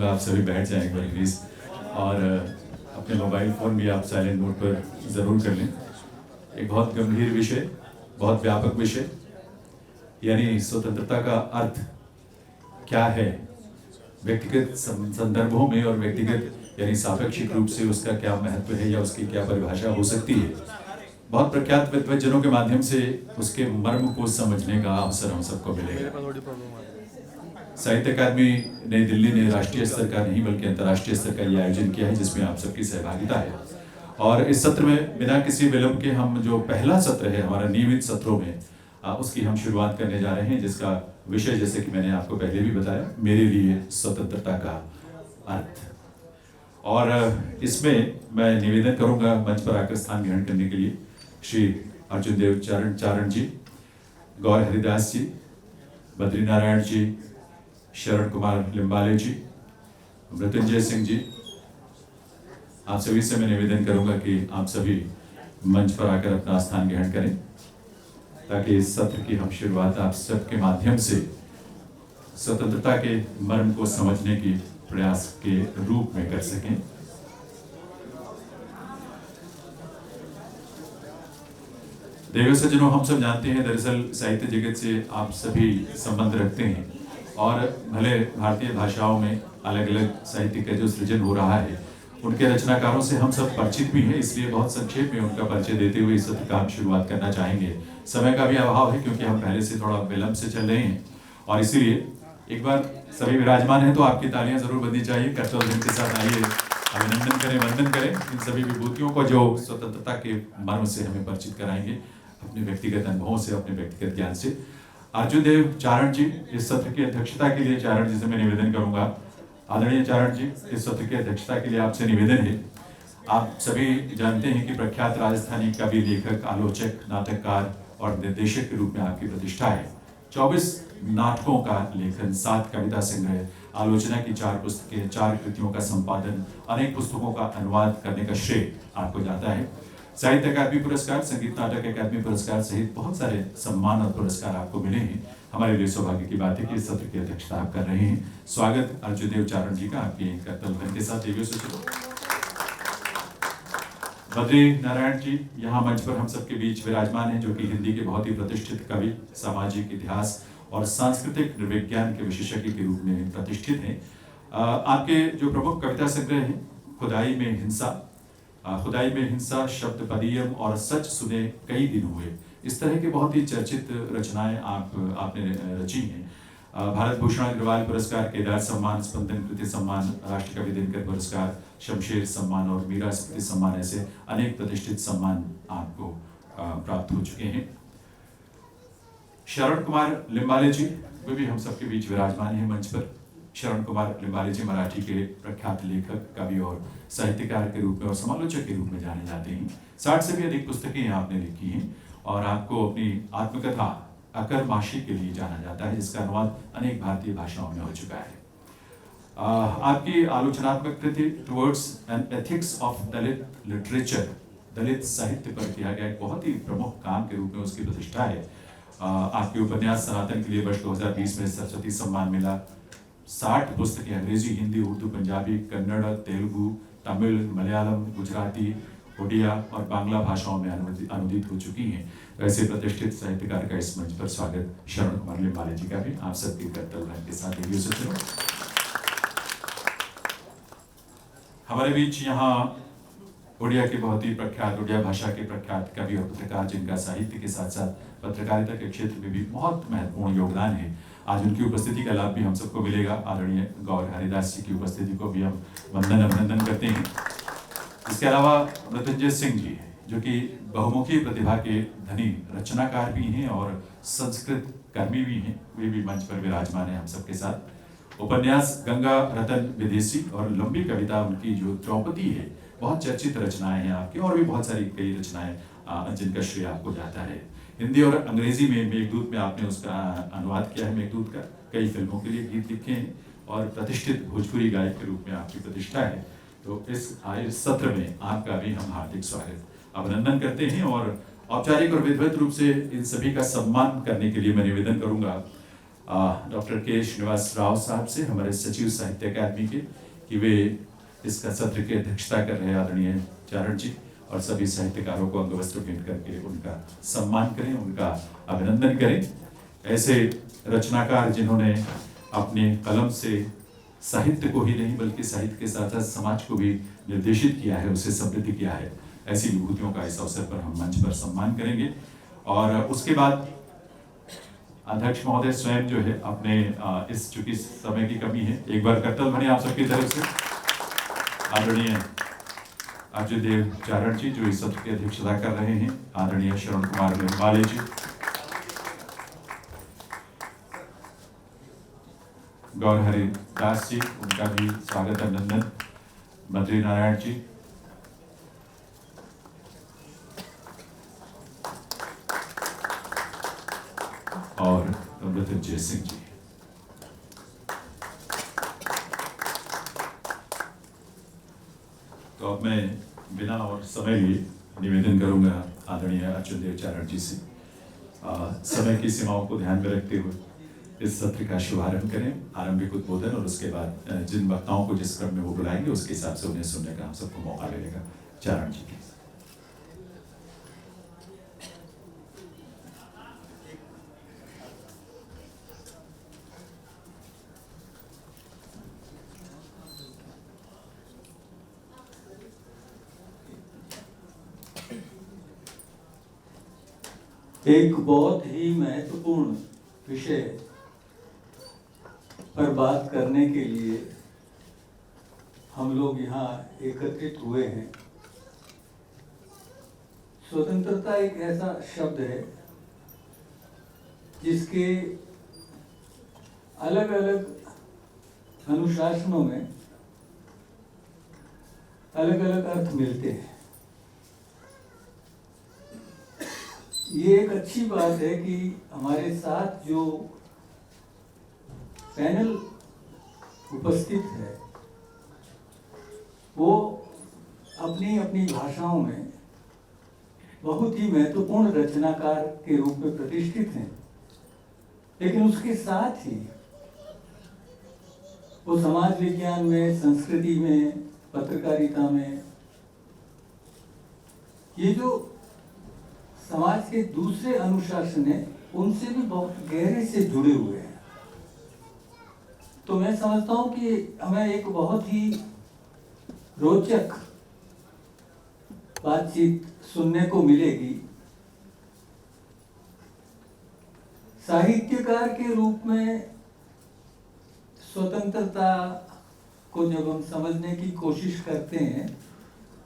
करूँगा आप सभी बैठ जाएं एक बार प्लीज़, और अपने मोबाइल फ़ोन भी आप साइलेंट मोड पर ज़रूर कर लें। एक बहुत गंभीर विषय, बहुत व्यापक विषय, यानी स्वतंत्रता का अर्थ क्या है व्यक्तिगत संदर्भों में और व्यक्तिगत यानी सापेक्षिक रूप से उसका क्या महत्व है या उसकी क्या परिभाषा हो सकती है। बहुत प्रख्यात विद्वज्जनों के माध्यम से उसके मर्म को समझने का अवसर हम सबको मिलेगा। साहित्य अकादमी नई दिल्ली ने राष्ट्रीय स्तर का नहीं बल्कि अंतर्राष्ट्रीय स्तर का ये आयोजन किया है जिसमें आप सबकी सहभागिता है। और इस सत्र में बिना किसी विलंब के हम जो पहला सत्र है हमारा नियमित सत्रों में उसकी हम शुरुआत करने जा रहे हैं, जिसका विषय जैसे कि मैंने आपको पहले भी बताया, मेरे लिए स्वतंत्रता का अर्थ। और इसमें मैं निवेदन करूंगा मंच पर आकर स्थान ग्रहण करने के लिए श्री अर्जुन देव चारण जी, गौर हरिदास जी, बद्रीनारायण जी, शरण कुमार लिम्बाले जी, मृत्युंजय सिंह जी। आप सभी से मैं निवेदन करूंगा कि आप सभी मंच पर आकर अपना स्थान ग्रहण करें ताकि इस सत्र की हम शुरुआत आप सबके माध्यम से स्वतंत्रता के मर्म को समझने की प्रयास के रूप में कर सकें। देव सज्जनों, हम सब जानते हैं दरअसल साहित्य जगत से आप सभी संबंध रखते हैं और भले भारतीय भाषाओं में अलग अलग साहित्य का जो सृजन हो रहा है उनके रचनाकारों से हम सब परिचित भी हैं, इसलिए बहुत संक्षेप में उनका परिचय देते हुए इस सत्र का हम शुरुआत करना चाहेंगे। समय का भी अभाव है क्योंकि हम पहले से थोड़ा विलंब से चल रहे हैं और इसीलिए एक बार सभी विराजमान हैं तो आपकी तालियां जरूर बजनी चाहिए। कर्तव्य के साथ आइए अभिनंदन करें, वंदन करें इन सभी विभूतियों को जो स्वतंत्रता के मर्म से हमें परिचित कराएंगे अपने व्यक्तिगत अनुभवों से, अपने व्यक्तिगत ज्ञान से। अर्जुन देव चारण जी, इस सत्र की अध्यक्षता के लिए चारण जी से मैं निवेदन करूंगा। आदरणीय चारण जी, इस सत्र की अध्यक्षता के लिए आपसे निवेदन है। आप सभी जानते हैं कि प्रख्यात राजस्थानी कवि, लेखक, आलोचक, नाटककार और निर्देशक के रूप में आपकी प्रतिष्ठा है। 24 नाटकों का लेखन, 7 कविता संग्रह, आलोचना की 4 पुस्तकें, 4 कृतियों का संपादन, अनेक पुस्तकों का अनुवाद करने का श्रेय आपको जाता है। साहित्य अकादमी पुरस्कार, संगीत नाटक अकादमी पुरस्कार सहित बहुत सारे सम्मान और पुरस्कार आपको मिले हैं। हमारे लिए सौभाग्य की बात है कि इस सत्र की अध्यक्षता आप कर रहे हैं। स्वागत अर्जुन देव चारण जी का आपके कर्तव्य के साथ। देवियों से बद्री नारायण जी यहाँ मंच पर हम सबके बीच विराजमान हैं, जो कि हिंदी के बहुत ही प्रतिष्ठित कवि, सामाजिक इतिहास और सांस्कृतिक विज्ञान के विशेषज्ञ के रूप में प्रतिष्ठित हैं। आपके जो प्रमुख कविता संग्रह हैं, खुदाई में हिंसा, शब्द पदियम और सच सुने कई दिन हुए, इस तरह के बहुत ही चर्चित रचनाएं आपने रची हैं। भारत भूषण अग्रवाल पुरस्कार, केदार सम्मान, स्पंदन कृति सम्मान, राष्ट्र कवि दिनकर पुरस्कार, शमशेर सम्मान और मीरा स्मृति सम्मान, ऐसे अनेक प्रतिष्ठित सम्मान आपको प्राप्त हो चुके हैं। शरण कुमार लिम्बाले जी, वे भी हम सबके बीच विराजमान हैं मंच पर। शरण कुमार लिम्बाले जी मराठी के प्रख्यात लेखक, कवि और साहित्यकार के रूप में और समालोचक के रूप में जाने जाते हैं। 60 से भी अधिक पुस्तकें आपने लिखी हैं और आपको अपनी आत्मकथा अकर माशी के लिए जाना जाता है, जिसका अनुवाद अनेक भारतीय भाषाओं में हो चुका है। आपकी आलोचनात्मक कृति towards an ethics of Dalit literature, Dalit साहित्य पर किया गया एक बहुत ही प्रमुख काम के रूप में उसकी प्रतिष्ठा है। आपके उपन्यास सनातन के लिए वर्ष 2020 में सरस्वती सम्मान मिला। 60 पुस्तकें अंग्रेजी, हिंदी, उर्दू, पंजाबी, कन्नड़, तेलुगु, तमिल, मलयालम, गुजराती, ओडिया और बांग्ला भाषाओं में अनुदित हो चुकी हैं। वैसे प्रतिष्ठित साहित्यकार का इस मंच पर स्वागत शरण कुमार लिम्बाले जी का भी आप सबके कर्तव्य के साथ। हमारे बीच यहाँ ओडिया के बहुत ही प्रख्यात, ओडिया भाषा के प्रख्यात कवि और पत्रकार, जिनका साहित्य के साथ साथ पत्रकारिता के क्षेत्र में भी बहुत महत्वपूर्ण योगदान है, आज उनकी उपस्थिति का लाभ भी हम सबको मिलेगा। आदरणीय गौर हरिदास जी की उपस्थिति को भी हम वंदन अभिनंदन करते हैं। इसके अलावा मृत्युंजय सिंह जी, जो कि बहुमुखी प्रतिभा के धनी रचनाकार भी हैं और संस्कृत कर्मी भी हैं, वे भी मंच पर विराजमान हैं हम सबके साथ। उपन्यास गंगा रतन विदेशी और लंबी कविता उनकी जो द्रौपदी है, बहुत चर्चित रचनाएं हैं आपकी, और भी बहुत सारी कई रचनाएं जिनका श्रेय आपको जाता है। हिंदी और अंग्रेजी में मेघदूत में आपने उसका अनुवाद किया है, मेघदूत का कई फिल्मों के लिए गीत लिखे हैं और प्रतिष्ठित भोजपुरी गायक के रूप में आपकी प्रतिष्ठा है। तो इस सत्र में आपका भी हम हार्दिक स्वागत अभिनंदन करते हैं और औपचारिक और विधिवत रूप से इन सभी का सम्मान करने के लिए मैं निवेदन करूंगा डॉक्टर के श्रीनिवास राव साहब से, हमारे सचिव साहित्य अकादमी के, कि वे इसका सत्र की अध्यक्षता कर रहे हैं आदरणीय चारण जी, और सभी साहित्यकारों को अंगवस्त्र भेंट करके उनका सम्मान करें, उनका अभिनंदन करें। ऐसे रचनाकार जिन्होंने अपने कलम से साहित्य को ही नहीं बल्कि साहित्य के साथ साथ समाज को भी निर्देशित किया है, उसे समृद्ध किया है, ऐसी विभूतियों का इस अवसर पर हम मंच पर सम्मान करेंगे। और उसके बाद अध्यक्ष महोदय स्वयं जो है अपने इस चूंकि समय की कमी है, एक बार करतल ध्वनि आप सबकी तरफ से आदरणीय अजय देव चारण जी जो इस सत्र की अध्यक्षता कर रहे हैं, आदरणीय श्रवण कुमार निर्माले जी, गौरहरि दास जी, उनका भी स्वागत अभिनंदन, बद्री नारायण जी, और अमृतंजय सिंह जी। तो अब मैं बिना और समय लिए निवेदन करूंगा आदरणीय अच्युत देव चारण जी से, समय की सीमाओं को ध्यान में रखते हुए इस सत्र का शुभारंभ करें, आरंभिक उद्बोधन, और उसके बाद जिन वक्ताओं को जिस क्रम में वो बुलाएंगे उसके हिसाब से उन्हें सुनने का हम सबको मौका मिलेगा। चारण जी की। एक बहुत ही महत्वपूर्ण विषय पर बात करने के लिए हम लोग यहाँ एकत्रित हुए हैं। स्वतंत्रता एक ऐसा शब्द है जिसके अलग अलग अनुशासनों में अलग अलग अर्थ मिलते हैं। ये एक अच्छी बात है कि हमारे साथ जो पैनल उपस्थित है वो अपनी अपनी भाषाओं में बहुत ही महत्वपूर्ण रचनाकार के रूप में प्रतिष्ठित हैं, लेकिन उसके साथ ही वो समाज विज्ञान में, संस्कृति में, पत्रकारिता में, ये जो समाज के दूसरे अनुशासन है उनसे भी बहुत गहरे से जुड़े हुए हैं। तो मैं समझता हूँ कि हमें एक बहुत ही रोचक बातचीत सुनने को मिलेगी। साहित्यकार के रूप में स्वतंत्रता को जब हम समझने की कोशिश करते हैं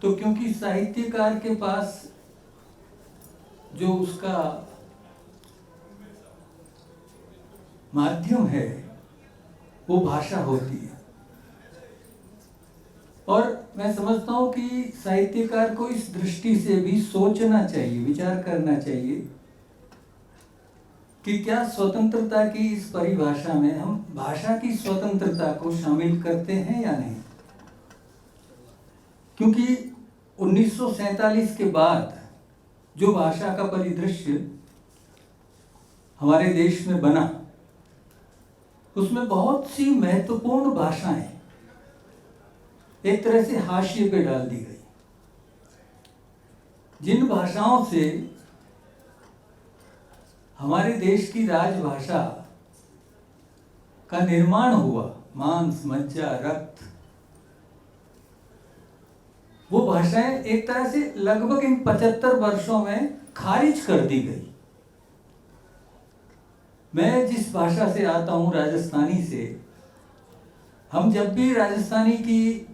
तो क्योंकि साहित्यकार के पास जो उसका माध्यम है वो भाषा होती है, और मैं समझता हूँ कि साहित्यकार को इस दृष्टि से भी सोचना चाहिए, विचार करना चाहिए कि क्या स्वतंत्रता की इस परिभाषा में हम भाषा की स्वतंत्रता को शामिल करते हैं या नहीं। क्योंकि 1947 के बाद जो भाषा का परिदृश्य हमारे देश में बना उसमें बहुत सी महत्वपूर्ण भाषाएं एक तरह से हाशिए पे डाल दी गई। जिन भाषाओं से हमारे देश की राजभाषा का निर्माण हुआ, मांस, मज्जा, रक्त, वो भाषाएं एक तरह से लगभग इन 75 वर्षों में खारिज कर दी गई। मैं जिस भाषा से आता हूं, राजस्थानी से, हम जब भी राजस्थानी की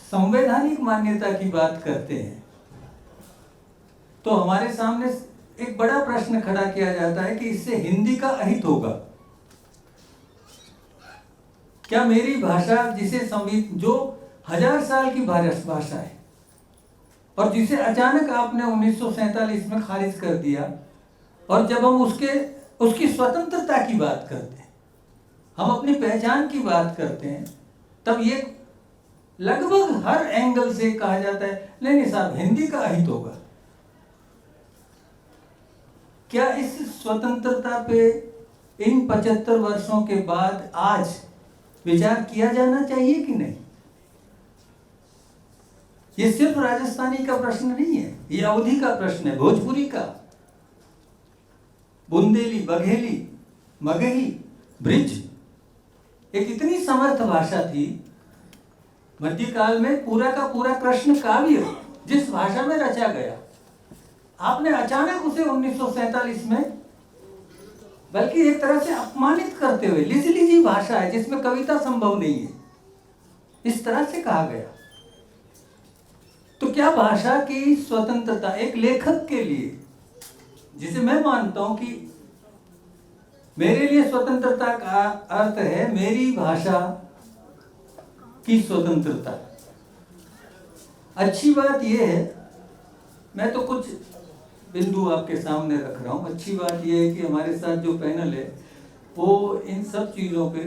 संवैधानिक मान्यता की बात करते हैं तो हमारे सामने एक बड़ा प्रश्न खड़ा किया जाता है कि इससे हिंदी का अहित होगा क्या। मेरी भाषा जिसे जो 1000 साल की भाषा है और जिसे अचानक आपने 1947 में खारिज कर दिया, और जब हम उसकी स्वतंत्रता की बात करते हैं, हम अपनी पहचान की बात करते हैं, तब ये लगभग हर एंगल से कहा जाता है नहीं साहब हिंदी का अहित होगा। क्या इस स्वतंत्रता पे इन 75 वर्षों के बाद आज विचार किया जाना चाहिए कि नहीं? ये सिर्फ राजस्थानी का प्रश्न नहीं है, ये अवधी का प्रश्न है, भोजपुरी का। बुंदेली, बघेली, मगही, ब्रिज एक इतनी समर्थ भाषा थी। मध्यकाल में पूरा का पूरा कृष्ण काव्य जिस भाषा में रचा गया, आपने अचानक उसे 1947 में, बल्कि एक तरह से अपमानित करते हुए, लिजलीजी भाषा है जिसमें कविता संभव नहीं है, इस तरह से कहा गया। तो क्या भाषा की स्वतंत्रता एक लेखक के लिए, जिसे मैं मानता हूं कि मेरे लिए स्वतंत्रता का अर्थ है मेरी भाषा की स्वतंत्रता। अच्छी बात यह है, मैं तो कुछ बिंदु आपके सामने रख रहा हूं। अच्छी बात यह है कि हमारे साथ जो पैनल है वो इन सब चीज़ों पे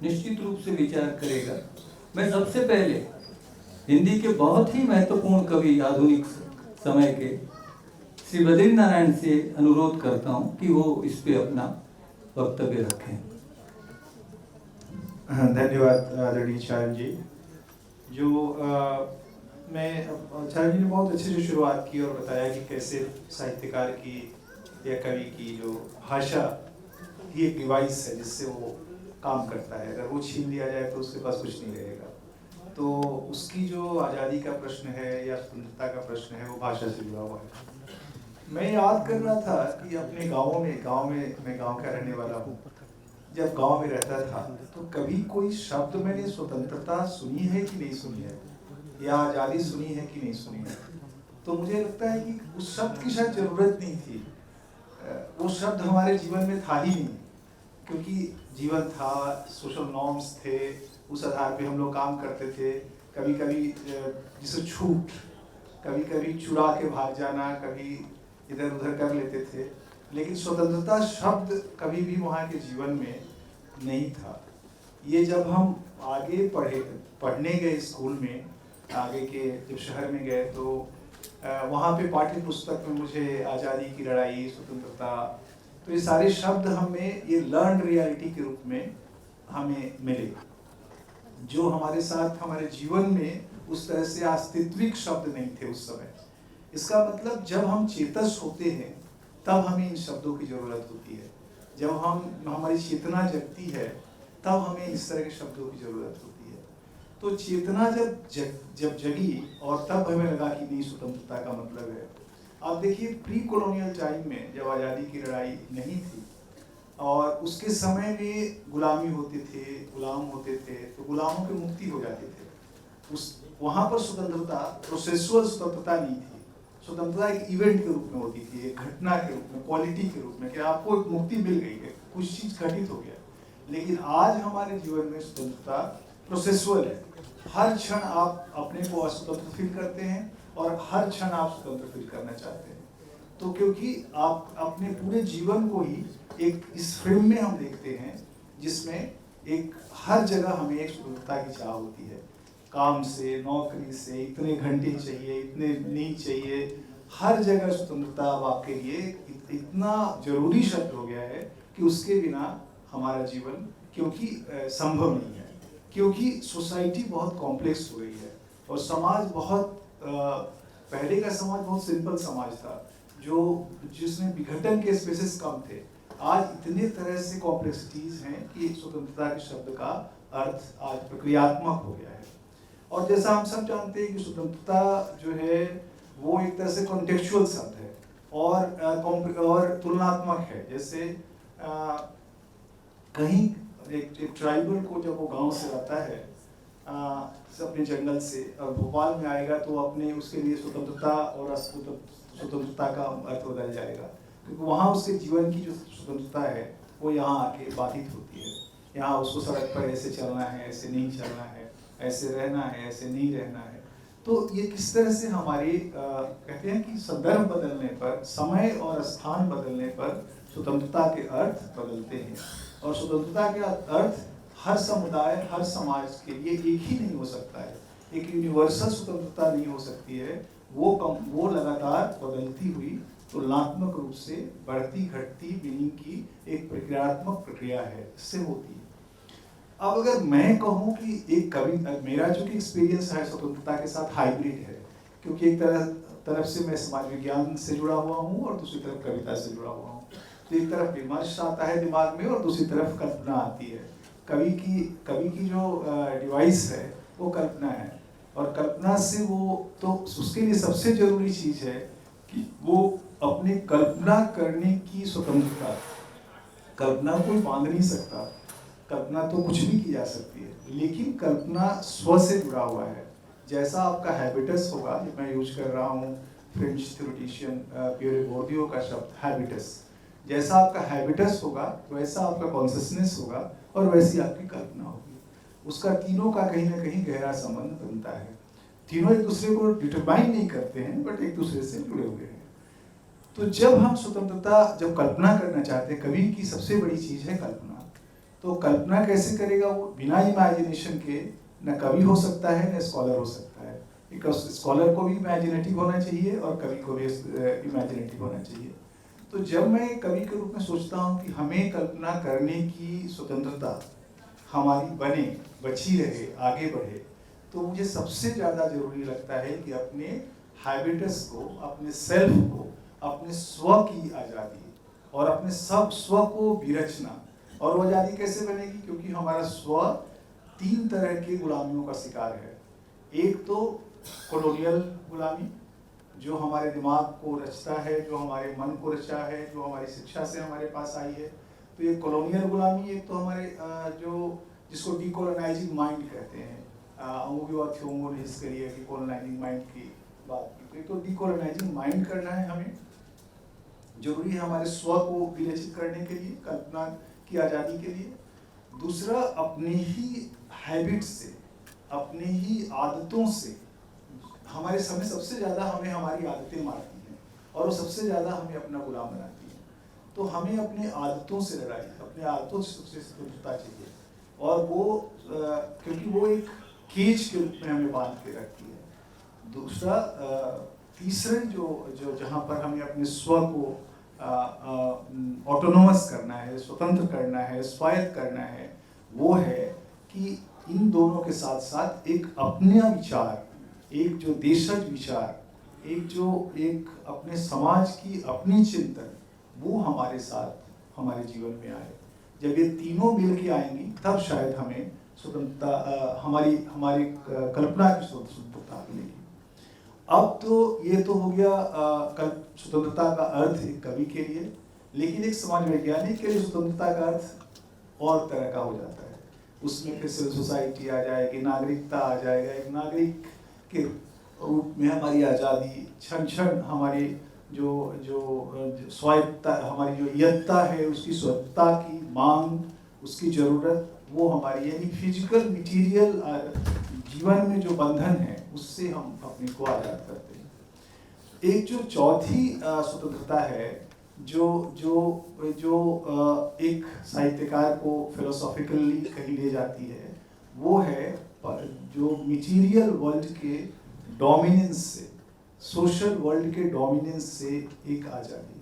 निश्चित रूप से विचार करेगा। मैं सबसे पहले हिंदी के बहुत ही महत्वपूर्ण कवि आधुनिक समय के श्री बद्री नारायण से अनुरोध करता हूं कि वो इस पे अपना वक्तव्य रखें। धन्यवाद आदरणीय चारण जी। जो मैं चारण जी ने बहुत अच्छे से शुरुआत की और बताया कि कैसे साहित्यकार की या कवि की जो भाषा ही एक डिवाइस है जिससे वो काम करता है। अगर वो छीन लिया जाए तो उसके पास कुछ नहीं रहेगा। तो उसकी जो आज़ादी का प्रश्न है या स्वतंत्रता का प्रश्न है वो भाषा से जुड़ा हुआ है। मैं याद कर रहा था कि अपने गाँव में मैं गाँव का रहने वाला हूँ। जब गांव में रहता था तो कभी कोई शब्द मैंने स्वतंत्रता सुनी है कि नहीं सुनी है, या आज़ादी सुनी है कि नहीं सुनी है। तो मुझे लगता है कि उस शब्द की शायद जरूरत नहीं थी। वो शब्द हमारे जीवन में था ही नहीं, क्योंकि जीवन था, सोशल नॉर्म्स थे, उस आधार पे हम लोग काम करते थे। कभी कभी जिसे छूट, कभी कभी चुरा के भाग जाना, कभी इधर उधर कर लेते थे, लेकिन स्वतंत्रता शब्द कभी भी वहाँ के जीवन में नहीं था। ये जब हम आगे पढ़ने गए स्कूल में, आगे के जब शहर में गए तो वहाँ पे पाठ्य पुस्तक में मुझे आज़ादी की लड़ाई, स्वतंत्रता, तो ये सारे शब्द हमें ये लर्न रियलिटी के रूप में हमें मिले, जो हमारे साथ हमारे जीवन में उस तरह से अस्तित्विक शब्द नहीं थे उस समय। इसका मतलब जब हम चेतस होते हैं तब हमें इन शब्दों की ज़रूरत होती है। जब हमारी चेतना जगती है तब हमें इस तरह के शब्दों की ज़रूरत होती है। तो चेतना जब जगी और तब हमें लगा कि नहीं, स्वतंत्रता का मतलब है। आप देखिए प्री कॉलोनियल टाइम में जब आज़ादी की लड़ाई नहीं थी और उसके समय में गुलामी होते थे, गुलाम होते थे, तो गुलामों की मुक्ति हो जाती थे। वहाँ पर स्वतंत्रता प्रोसेसुअल स्वतंत्रता नहीं थी। स्वतंत्रता एक इवेंट के रूप में होती थी, एक घटना के रूप में, क्वालिटी के रूप में, कि आपको एक मुक्ति मिल गई है, कुछ चीज़ घटित हो गया। लेकिन आज हमारे जीवन में स्वतंत्रता प्रोसेसुअल है। हर क्षण आप अपने को अस्वतंत्र फील करते हैं और हर क्षण आप स्वतंत्र फील करना चाहते हैं। तो क्योंकि आप अपने पूरे जीवन को ही एक इस फ्रेम में हम देखते हैं जिसमें एक हर जगह हमें एक स्वतंत्रता की चाह होती है। काम से, नौकरी से, इतने घंटे चाहिए, इतने नहीं चाहिए, हर जगह स्वतंत्रता अब आपके लिए इतना जरूरी शब्द हो गया है कि उसके बिना हमारा जीवन क्योंकि संभव नहीं है। क्योंकि सोसाइटी बहुत कॉम्प्लेक्स हो गई है और समाज बहुत पहले का समाज बहुत सिंपल समाज था, जिसमें विघटन के स्पेसेस कम थे। आज इतने तरह से कॉम्प्लेक्सिटीज हैं कि स्वतंत्रता के शब्द का अर्थ आज प्रक्रियात्मक हो गया है। और जैसा हम सब जानते हैं कि स्वतंत्रता जो है वो एक तरह से कॉन्टेक्चुअल शब्द है और तुलनात्मक है। जैसे कहीं एक ट्राइबल को जब वो गांव से आता है अपने जंगल से और भोपाल में आएगा तो अपने उसके लिए स्वतंत्रता और स्वतंत्रता का अर्थ बदल जाएगा, क्योंकि वहाँ उसके जीवन की जो स्वतंत्रता है वो यहाँ आके बाधित होती है। यहाँ उसको सड़क पर ऐसे चलना है, ऐसे नहीं चलना है, ऐसे रहना है, ऐसे नहीं रहना है। तो ये किस तरह से हमारी कहते हैं कि संदर्भ बदलने पर, समय और स्थान बदलने पर स्वतंत्रता के अर्थ बदलते हैं। और स्वतंत्रता के अर्थ हर समुदाय, हर समाज के लिए एक ही नहीं हो सकता है, एक यूनिवर्सल स्वतंत्रता नहीं हो सकती है। वो लगातार बदलती हुई तुलनात्मक रूप से बढ़ती घटती मीनिंग की एक प्रक्रियात्मक प्रक्रिया है, इससे होती है। अब अगर मैं कहूँ कि एक कवि, मेरा जो कि एक्सपीरियंस है स्वतंत्रता के साथ हाइब्रिड है, क्योंकि एक तरफ से मैं समाज विज्ञान से जुड़ा हुआ हूँ और दूसरी तरफ कविता से जुड़ा हुआ हूँ। तो एक तरफ विमर्श आता है दिमाग में और दूसरी तरफ कल्पना आती है। कवि की जो डिवाइस है वो कल्पना है, और कल्पना से वो तो उसके लिए सबसे जरूरी चीज़ है कि वो अपनी कल्पना करने की स्वतंत्रता। कल्पना कोई बांध नहीं सकता, कल्पना तो कुछ भी की जा सकती है, लेकिन कल्पना स्व से जुड़ा हुआ है। जैसा आपका हैबिटस होगा, मैं यूज कर रहा हूँ फ्रेंच थ्योरेटिशियन पियरे बोर्दियो का शब्द हैबिटस, जैसा आपका हैबिटस होगा वैसा आपका कॉन्शियसनेस होगा और वैसी आपकी कल्पना होगी। उसका तीनों का कहीं ना कहीं गहरा संबंध बनता है। तीनों एक दूसरे को डिटरमाइन नहीं करते हैं, बट एक दूसरे से जुड़े हुए हैं। तो जब हम स्वतंत्रता, जब कल्पना करना चाहते हैं, कवि की सबसे बड़ी चीज है कल्पना। तो कल्पना कैसे करेगा वो? बिना इमेजिनेशन के न कवि हो सकता है न स्कॉलर हो सकता है। बिकॉज स्कॉलर को भी इमेजिनेटिव होना चाहिए और कवि को भी इमेजिनेटिव होना चाहिए। तो जब मैं कवि के रूप में सोचता हूँ कि हमें कल्पना करने की स्वतंत्रता हमारी बने, बची रहे, आगे बढ़े, तो मुझे सबसे ज़्यादा जरूरी लगता है कि अपने हैबिटस को, अपने सेल्फ को, अपने स्व की आज़ादी और अपने सब स्व को विरचना। और वो आज़ादी कैसे बनेगी? क्योंकि हमारा स्व 3 तरह की गुलामियों का शिकार है। एक तो कॉलोनियल गुलामी, जो हमारे दिमाग को रचता है, जो हमारे मन को रचा है, जो हमारी शिक्षा से हमारे पास आई है। तो ये कॉलोनियल गुलामी एक तो हमारे जो जिसको डीकोलोनाइजिंग माइंड कहते हैं, अमूवी और थ्योंगो ने इसके लिए डीकोलोनाइजिंग माइंड की बात की। तो डीकोलोनाइजिंग माइंड करना है हमें, जरूरी है हमारे स्व को विरचित करने के लिए, कल्पना की आज़ादी के लिए। दूसरा, अपने ही हैबिट से, अपने ही आदतों से, हमारे समय सबसे ज़्यादा हमें हमारी आदतें मारती हैं और वो सबसे ज़्यादा हमें अपना गुलाम बनाती हैं। तो हमें अपने आदतों से लड़ाई, अपने आदतों से सबसे स्वतंत्रता चाहिए, और वो क्योंकि वो एक केज के रूप में हमें बांध के रखती है। दूसरा, तीसरे जो जहाँ पर हमें अपने स्व को ऑटोनोमस करना है, स्वतंत्र करना है, स्वायत्त करना है, वो है कि इन दोनों के साथ साथ एक अपना विचार, एक जो देशज विचार, एक अपने समाज की अपनी चिंतन, वो हमारे साथ हमारे जीवन में आए। जब ये तीनों मिल के आएंगी तब शायद हमें स्वतंत्रता, हमारी कल्पना की स्वतंत्रता मिलेगी। अब तो ये तो हो गया स्वतंत्रता का अर्थ एक कवि के लिए, लेकिन एक समाज वैज्ञानिक के लिए स्वतंत्रता का अर्थ और तरह का हो जाता है। उसमें फिर सिविल सोसाइटी आ जाएगी, नागरिकता आ जाएगा। एक नागरिक के रूप में हमारी आज़ादी, क्षण क्षण हमारी जो स्वायत्तता, हमारी जो यत्ता है, उसकी स्वतंत्रता की मांग, उसकी ज़रूरत, वो हमारी यानी फिजिकल मटीरियल जीवन में जो बंधन है उससे हम अपने को आज़ाद करते हैं। एक जो चौथी स्वतंत्रता है, जो एक साहित्यकार को फिलोसॉफिकली कहीं ले जाती है, वो है जो मटीरियल वर्ल्ड के डोमिनेंस से, सोशल वर्ल्ड के डोमिनेंस से एक आज़ादी,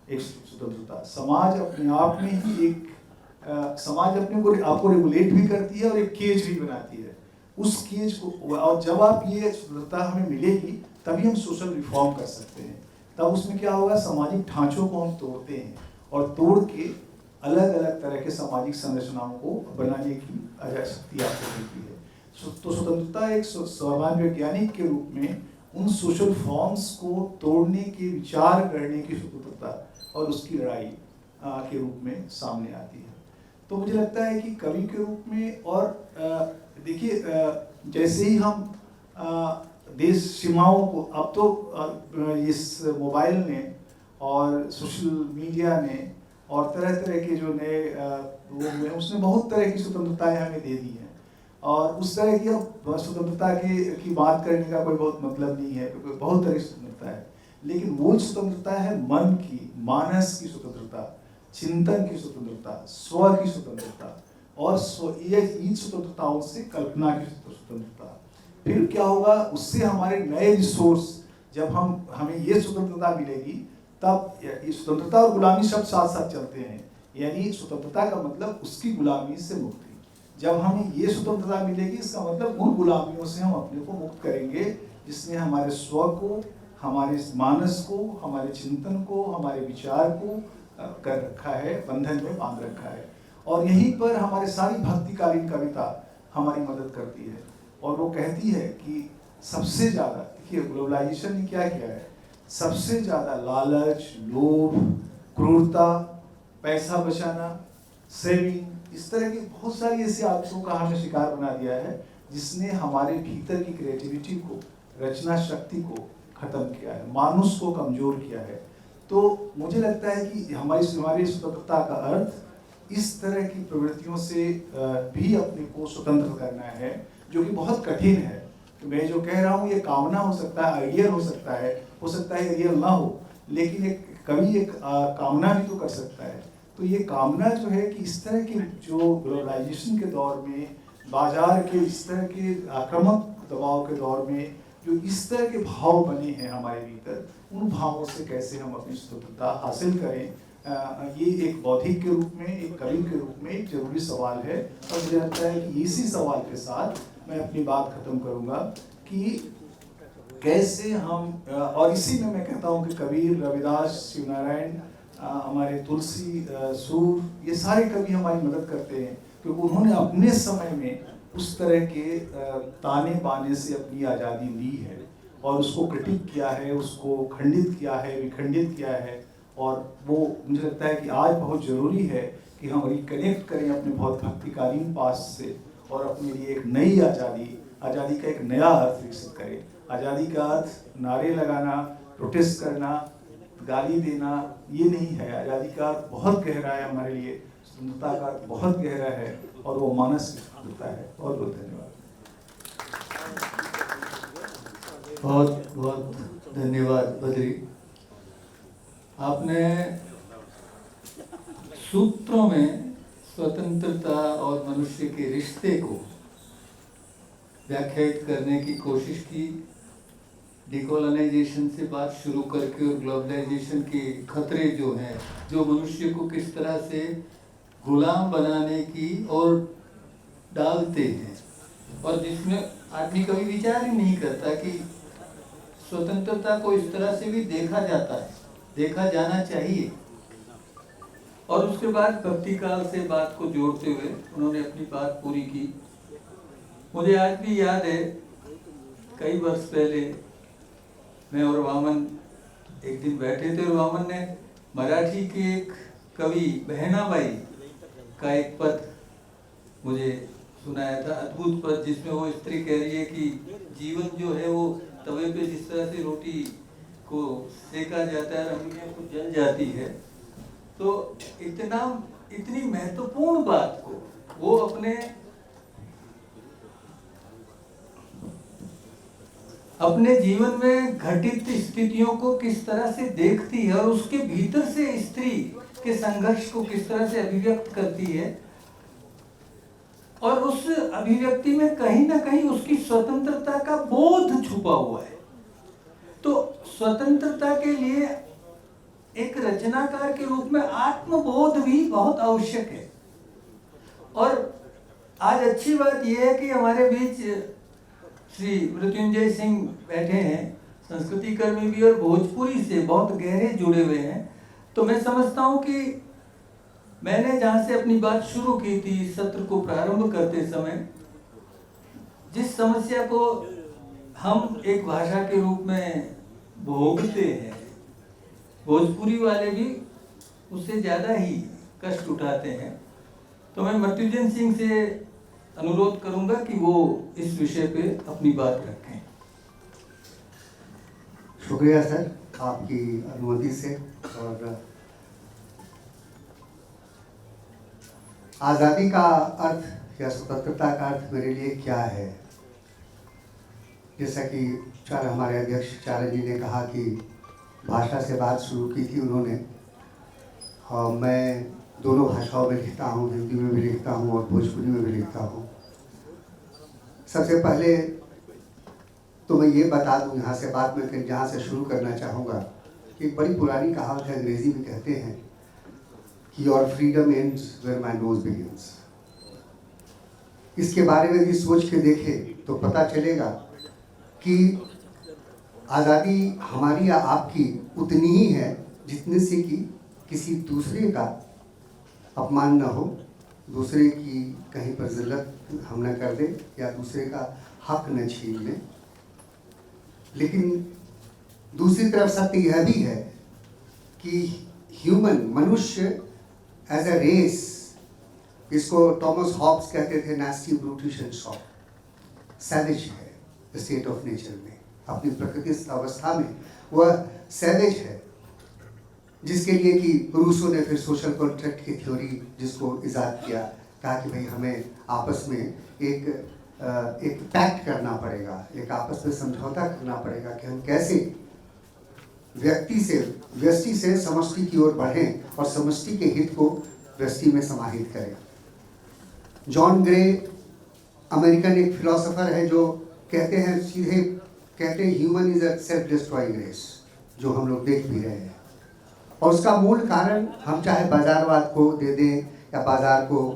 एक स्वतंत्रता। समाज अपने आप में ही एक समाज अपने को आपको रेगुलेट भी करती है और एक केज भी बनाती है। उस केज को, और जब आप ये स्वतंत्रता हमें मिलेगी तभी हम सोशल रिफॉर्म कर सकते हैं। तब उसमें क्या होगा, सामाजिक ढांचों को हम तोड़ते हैं और तोड़ के अलग अलग तरह के सामाजिक संरचनाओं को बनाने की शक्ति आपको मिलती है। तो स्वतंत्रता एक समाज वैज्ञानिक के रूप में उन सोशल फॉर्म्स को तोड़ने के, विचार करने की स्वतंत्रता और उसकी लड़ाई के रूप में सामने आती है। तो मुझे लगता है कि कवि के रूप में, और देखिए जैसे ही हम देश सीमाओं को, अब तो इस मोबाइल ने और सोशल मीडिया ने और तरह तरह के जो नए वो में, उसने बहुत तरह की स्वतंत्रताएं हमें दे दी हैं। और उस तरह की अब स्वतंत्रता की बात करने का कोई बहुत मतलब नहीं है, क्योंकि बहुत तरह की स्वतंत्रता है। लेकिन मूल स्वतंत्रता है मन की, मानस की स्वतंत्रता, चिंतन की स्वतंत्रता, स्व की स्वतंत्रता, और इन स्वतंत्रताओं से कल्पना की स्वतंत्रता। फिर क्या होगा, उससे हमारे नए रिसोर्स, जब हमें ये स्वतंत्रता मिलेगी तब ये स्वतंत्रता और गुलामी शब्द साथ साथ चलते हैं। यानी स्वतंत्रता का मतलब उसकी गुलामी से मुक्ति। जब हमें ये स्वतंत्रता मिलेगी, इसका मतलब उन गुलामियों से हम अपने को मुक्त करेंगे जिसने हमारे स्व को, हमारे मानस को, हमारे चिंतन को, हमारे विचार को कर रखा है, बंधन में बांध रखा है। और यहीं पर हमारे सारी भक्तिकालीन कविता हमारी मदद करती है और वो कहती है कि सबसे ज़्यादा, देखिए ग्लोबलाइजेशन ने क्या किया है, सबसे ज़्यादा लालच, लोभ, क्रूरता, पैसा बचाना, सेविंग, इस तरह की बहुत सारी ऐसी आदतों का हमें शिकार बना दिया है जिसने हमारे भीतर की क्रिएटिविटी को, रचना शक्ति को खत्म किया है, मानुष को कमजोर किया है। तो मुझे लगता है कि हमारी स्वतंत्रता का अर्थ इस तरह की प्रवृत्तियों से भी अपने को स्वतंत्र करना है, जो कि बहुत कठिन है। तो मैं जो कह रहा हूँ ये कामना हो सकता है, आइडियल हो सकता है रियल ना हो, लेकिन एक कवि एक कामना भी तो कर सकता है। तो ये कामना जो है कि इस तरह की जो ग्लोबलाइजेशन के दौर में, बाजार के इस तरह के आक्रामक दबाव के दौर में जो इस तरह के भाव बने हैं हमारे भीतर, उन भावों से कैसे हम अपनी स्वतंत्रता हासिल करें, ये एक बौद्धिक के रूप में, एक कवि के रूप में एक जरूरी सवाल है। और मुझे लगता है कि इसी सवाल के साथ मैं अपनी बात खत्म करूँगा कि कैसे हम, और इसी में मैं कहता हूँ कि कबीर, रविदास, शिवनारायण, हमारे तुलसी, सूर, ये सारे कवि हमारी मदद करते हैं क्योंकि उन्होंने अपने समय में उस तरह के ताने बाने से अपनी आज़ादी ली है और उसको क्रिटिक किया है, उसको खंडित किया है, विखंडित किया है। और वो मुझे लगता है कि आज बहुत ज़रूरी है कि हम रिकनेक्ट करें अपने बहुत भक्तिकालीन पास्ट से और अपने लिए एक नई आज़ादी का एक नया अर्थ विकसित करें। आज़ादी का अर्थ नारे लगाना, प्रोटेस्ट करना, गाली देना ये नहीं है। आज़ादी का अर्थ बहुत गहरा है हमारे लिए, स्वतंत्रता का अर्थ बहुत गहरा है और वो मानस होता है। बहुत बहुत धन्यवाद। बहुत बहुत धन्यवाद बद्री। आपने सूत्रों में स्वतंत्रता और मनुष्य के रिश्ते को व्याख्यायित करने की कोशिश की। डिकोलोनाइजेशन से बात शुरू करके और ग्लोबलाइजेशन के खतरे जो हैं, जो मनुष्य को किस तरह से गुलाम बनाने की और डालते हैं, और जिसमें आदमी कभी विचार ही नहीं करता कि स्वतंत्रता को इस तरह से भी देखा जाता है, देखा जाना चाहिए। और उसके बाद भक्ति काल से बात को जोड़ते हुए उन्होंने अपनी बात पूरी की। मुझे आज भी याद है, कई वर्ष पहले मैं और वामन एक दिन बैठे थे और वामन ने मराठी के एक कवि बहनाबाई का एक पद मुझे सुनाया था, अद्भुत पद, जिसमें वो स्त्री कह रही है कि जीवन जो है वो तवे पे जिस तरह से रोटी को सेका जाता है, अंगुलियां को जल जाती है, तो इतनी महत्वपूर्ण बात को वो अपने जीवन में घटित स्थितियों को किस तरह से देखती है और उसके भीतर से स्त्री के संघर्ष को किस तरह से अभिव्यक्त करती है, और उस अभिव्यक्ति में कहीं ना कहीं उसकी स्वतंत्रता का बोध छुपा हुआ है। तो स्वतंत्रता के लिए एक रचनाकार के रूप में आत्मबोध भी बहुत आवश्यक है। और आज अच्छी बात यह है कि हमारे बीच श्री मृत्युंजय सिंह बैठे हैं, संस्कृति कर्मी भी और भोजपुरी से बहुत गहरे जुड़े हुए हैं। तो मैं समझता हूँ कि मैंने जहाँ से अपनी बात शुरू की थी सत्र को प्रारंभ करते समय, जिस समस्या को हम एक भाषा के रूप में भोगते हैं, भोजपुरी वाले भी उससे ज़्यादा ही कष्ट उठाते हैं। तो मैं मृत्युंजय सिंह से अनुरोध करूंगा कि वो इस विषय पे अपनी बात रखें। शुक्रिया सर आपकी अनुमति से। और आज़ादी का अर्थ या स्वतंत्रता का अर्थ मेरे लिए क्या है, जैसा कि हमारे अध्यक्ष चारण जी ने कहा कि भाषा से बात शुरू की थी उन्होंने, और मैं दोनों भाषाओं में लिखता हूँ, हिंदी में भी लिखता हूँ और भोजपुरी में भी लिखता हूँ। सबसे पहले तो मैं ये बता दूँ यहाँ से, बात में जहाँ से शुरू करना चाहूँगा एक बड़ी पुरानी कहावत है, अंग्रेजी में कहते हैं कि your freedom ends where my nose begins. इसके बारे में भी सोच के देखें तो पता चलेगा कि आज़ादी हमारी या आपकी उतनी ही है जितने से कि किसी दूसरे का अपमान न हो, दूसरे की कहीं पर जिल्लत हम न कर दें या दूसरे का हक न छीन लें। लेकिन दूसरी तरफ सत्य यह भी है कि मनुष्य एज अ रेस, इसको टॉमस हॉब्स कहते थे nasty brutish and soft, savage है स्टेट ऑफ नेचर में, अपनी प्रकृति अवस्था में वह सैवेज है, जिसके लिए कि रूसो ने फिर सोशल कॉन्ट्रैक्ट की थ्योरी जिसको इजाद किया, कहा कि भाई हमें आपस में एक पैक्ट करना पड़ेगा, एक आपस में समझौता करना पड़ेगा कि हम कैसे व्यष्टि से समष्टि की ओर बढ़ें और समष्टि के हित को व्यष्टि में समाहित करें। जॉन ग्रे अमेरिकन एक फिलोसोफर है जो कहते हैं, सीधे कहते हैं human is a self destroying race, जो हम लोग देख भी रहे हैं। और उसका मूल कारण हम चाहे बाजारवाद को दे दें या बाजार को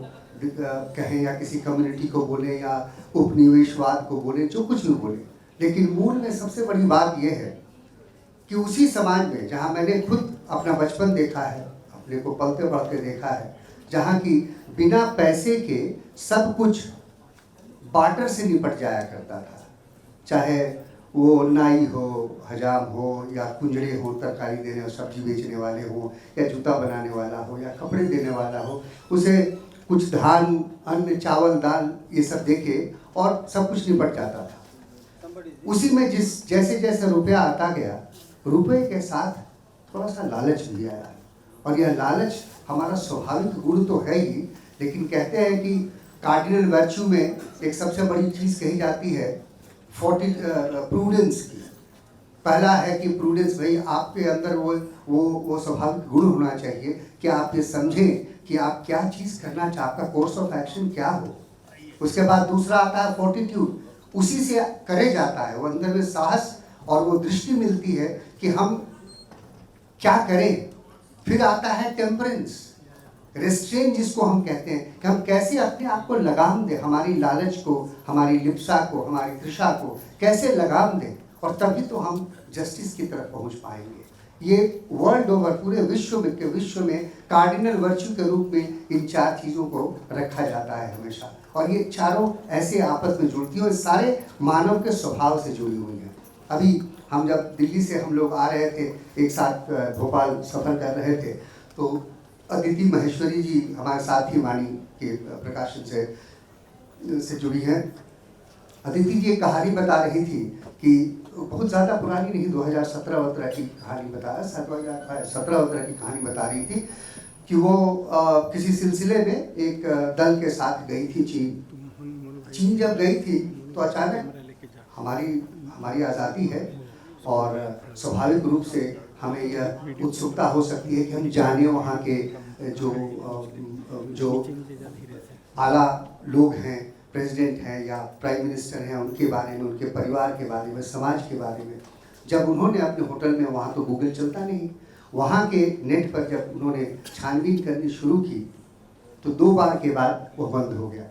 कहें या किसी कम्युनिटी को बोले या उपनिवेशवाद को बोले, जो कुछ भी बोले, लेकिन मूल में सबसे बड़ी बात यह है कि उसी समाज में जहाँ मैंने खुद अपना बचपन देखा है, अपने को पलते बढ़ते देखा है, जहाँ की बिना पैसे के सब कुछ बार्टर से निपट जाया करता था, चाहे वो नाई हो, हजाम हो या कुंजड़े हो, तरकारी देने और सब्जी बेचने वाले हो या जूता बनाने वाला हो या कपड़े देने वाला हो, उसे कुछ धान, अन्न, चावल, दाल ये सब देके और सब कुछ निपट जाता था। उसी में जैसे जैसे रुपया आता गया, रुपये के साथ थोड़ा सा लालच भी आया, और यह लालच हमारा स्वाभाविक गुण तो है ही, लेकिन कहते हैं कि कार्डिनल वर्च्यू में एक सबसे बड़ी चीज़ कही जाती है प्रूडेंस की। पहला है कि प्रूडेंस, भाई आपके अंदर वो स्वाभाविक गुण होना चाहिए कि आप ये समझें कि आप क्या चीज़ करना चाहते, आपका कोर्स ऑफ एक्शन क्या हो। उसके बाद दूसरा आता है फोर्टिट्यूड, उसी से करे जाता है, वो अंदर में साहस और वो दृष्टि मिलती है कि हम क्या करें। फिर आता है टेम्परेंस, रेस्ट्रेन जिसको हम कहते हैं कि हम कैसे अपने आप को लगाम दें, हमारी लालच को, हमारी लिप्सा को, हमारी तृषा को कैसे लगाम दें, और तभी तो हम जस्टिस की तरफ पहुंच पाएंगे। ये वर्ल्ड ओवर पूरे विश्व में कार्डिनल वर्च्यू के रूप में इन चार चीज़ों को रखा जाता है हमेशा, और ये चारों ऐसे आपस में जुड़ती हैं और सारे मानव के स्वभाव से जुड़ी हुई हैं। अभी हम जब दिल्ली से हम लोग आ रहे थे, एक साथ भोपाल सफ़र कर रहे थे, तो अदिति महेश्वरी जी हमारे साथ ही वाणी के प्रकाशन से जुड़ी हैं। अदिति जी एक कहानी बता रही थी कि बहुत ज़्यादा पुरानी नहीं, 2017 की कहानी बताया, 17 की कहानी बता रही थी कि वो किसी सिलसिले में एक दल के साथ गई थी चीन जब गई थी तो अचानक हमारी आज़ादी है और स्वाभाविक रूप से हमें यह उत्सुकता हो सकती है कि हम जाने वहाँ के जो आला लोग हैं, प्रेसिडेंट हैं या प्राइम मिनिस्टर हैं, उनके बारे में, उनके परिवार के बारे में, समाज के बारे में। जब उन्होंने अपने होटल में, वहाँ तो गूगल चलता नहीं, वहाँ के नेट पर जब उन्होंने छानबीन करनी शुरू की तो 2 बार के बाद वो बंद हो गया।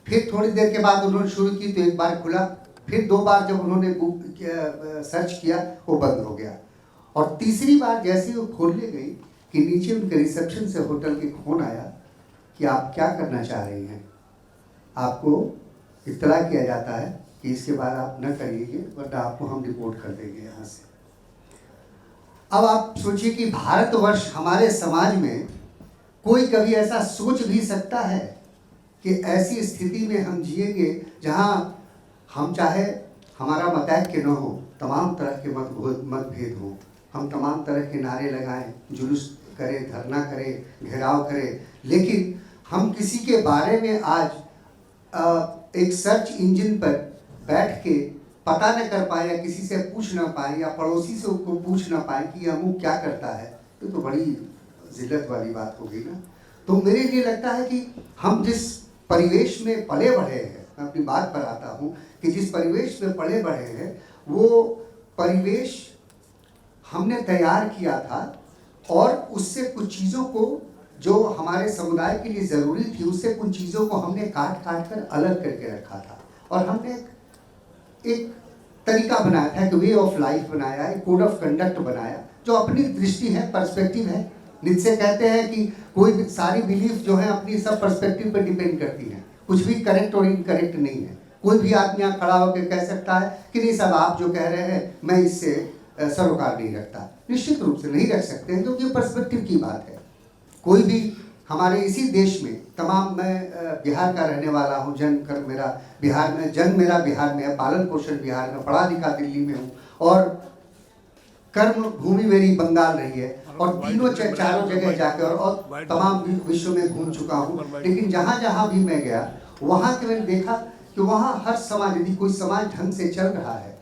फिर थोड़ी देर के बाद उन्होंने शुरू की तो 1 बार खुला, फिर 2 बार जब उन्होंने सर्च किया वो बंद हो गया, और तीसरी बार जैसे ही वो खोलने गई कि नीचे उनके रिसेप्शन से होटल के फोन आया कि आप क्या करना चाह रही हैं, आपको इत्तला किया जाता है कि इसके बाद आप न करिए वरना आपको हम रिपोर्ट कर देंगे यहाँ से। अब आप सोचिए कि भारतवर्ष, हमारे समाज में कोई कभी ऐसा सोच भी सकता है कि ऐसी स्थिति में हम जिएंगे जहाँ हम चाहे हमारा मतैक्य न हो, तमाम तरह के मतभेद हो, हम तमाम तरह के नारे लगाएं, जुलूस करें, धरना करें, घेराव करें, लेकिन हम किसी के बारे में आज एक सर्च इंजन पर बैठ के पता न कर पाए या किसी से पूछ ना पाए या पड़ोसी से उसको पूछ ना पाए कि यह अमुक क्या करता है, तो बड़ी जिल्लत वाली बात हो गई ना। तो मेरे लिए लगता है कि हम जिस परिवेश में पले बढ़े हैं, मैं अपनी बात पर आता हूँ कि जिस परिवेश में पले बढ़े हैं वो परिवेश हमने तैयार किया था और उससे कुछ चीज़ों को जो हमारे समुदाय के लिए ज़रूरी थी उससे कुछ चीज़ों को हमने काट काट कर अलग करके रखा था और हमने एक तरीका बनाया था, एक वे ऑफ लाइफ बनाया, एक कोड ऑफ कंडक्ट बनाया जो अपनी दृष्टि है, पर्सपेक्टिव है। नित्से कहते हैं कि कोई सारी बिलीफ जो है अपनी सब पर्सपेक्टिव पर डिपेंड करती है, कुछ भी करेक्ट और इनकरेक्ट नहीं है। कोई भी आदमी यहाँ खड़ा होकर कह सकता है कि नहीं साहब आप जो कह रहे हैं मैं इससे सरोकार नहीं रखता। निश्चित रूप से नहीं रख सकते हैं क्योंकि पर्सपेक्टिव की बात है। कोई भी हमारे इसी देश में तमाम, मैं बिहार का रहने वाला हूँ, जन्म मेरा बिहार में है, पालन पोषण बिहार में, पढ़ा लिखा दिल्ली में हूँ और कर्म भूमि मेरी बंगाल रही है और तीनों चारों जगह जाकर और तमाम विश्व में घूम चुका हूँ। लेकिन जहाँ जहाँ भी मैं गया वहाँ के मैंने देखा कि वहाँ हर समाज, यदि कोई समाज ढंग से चल रहा है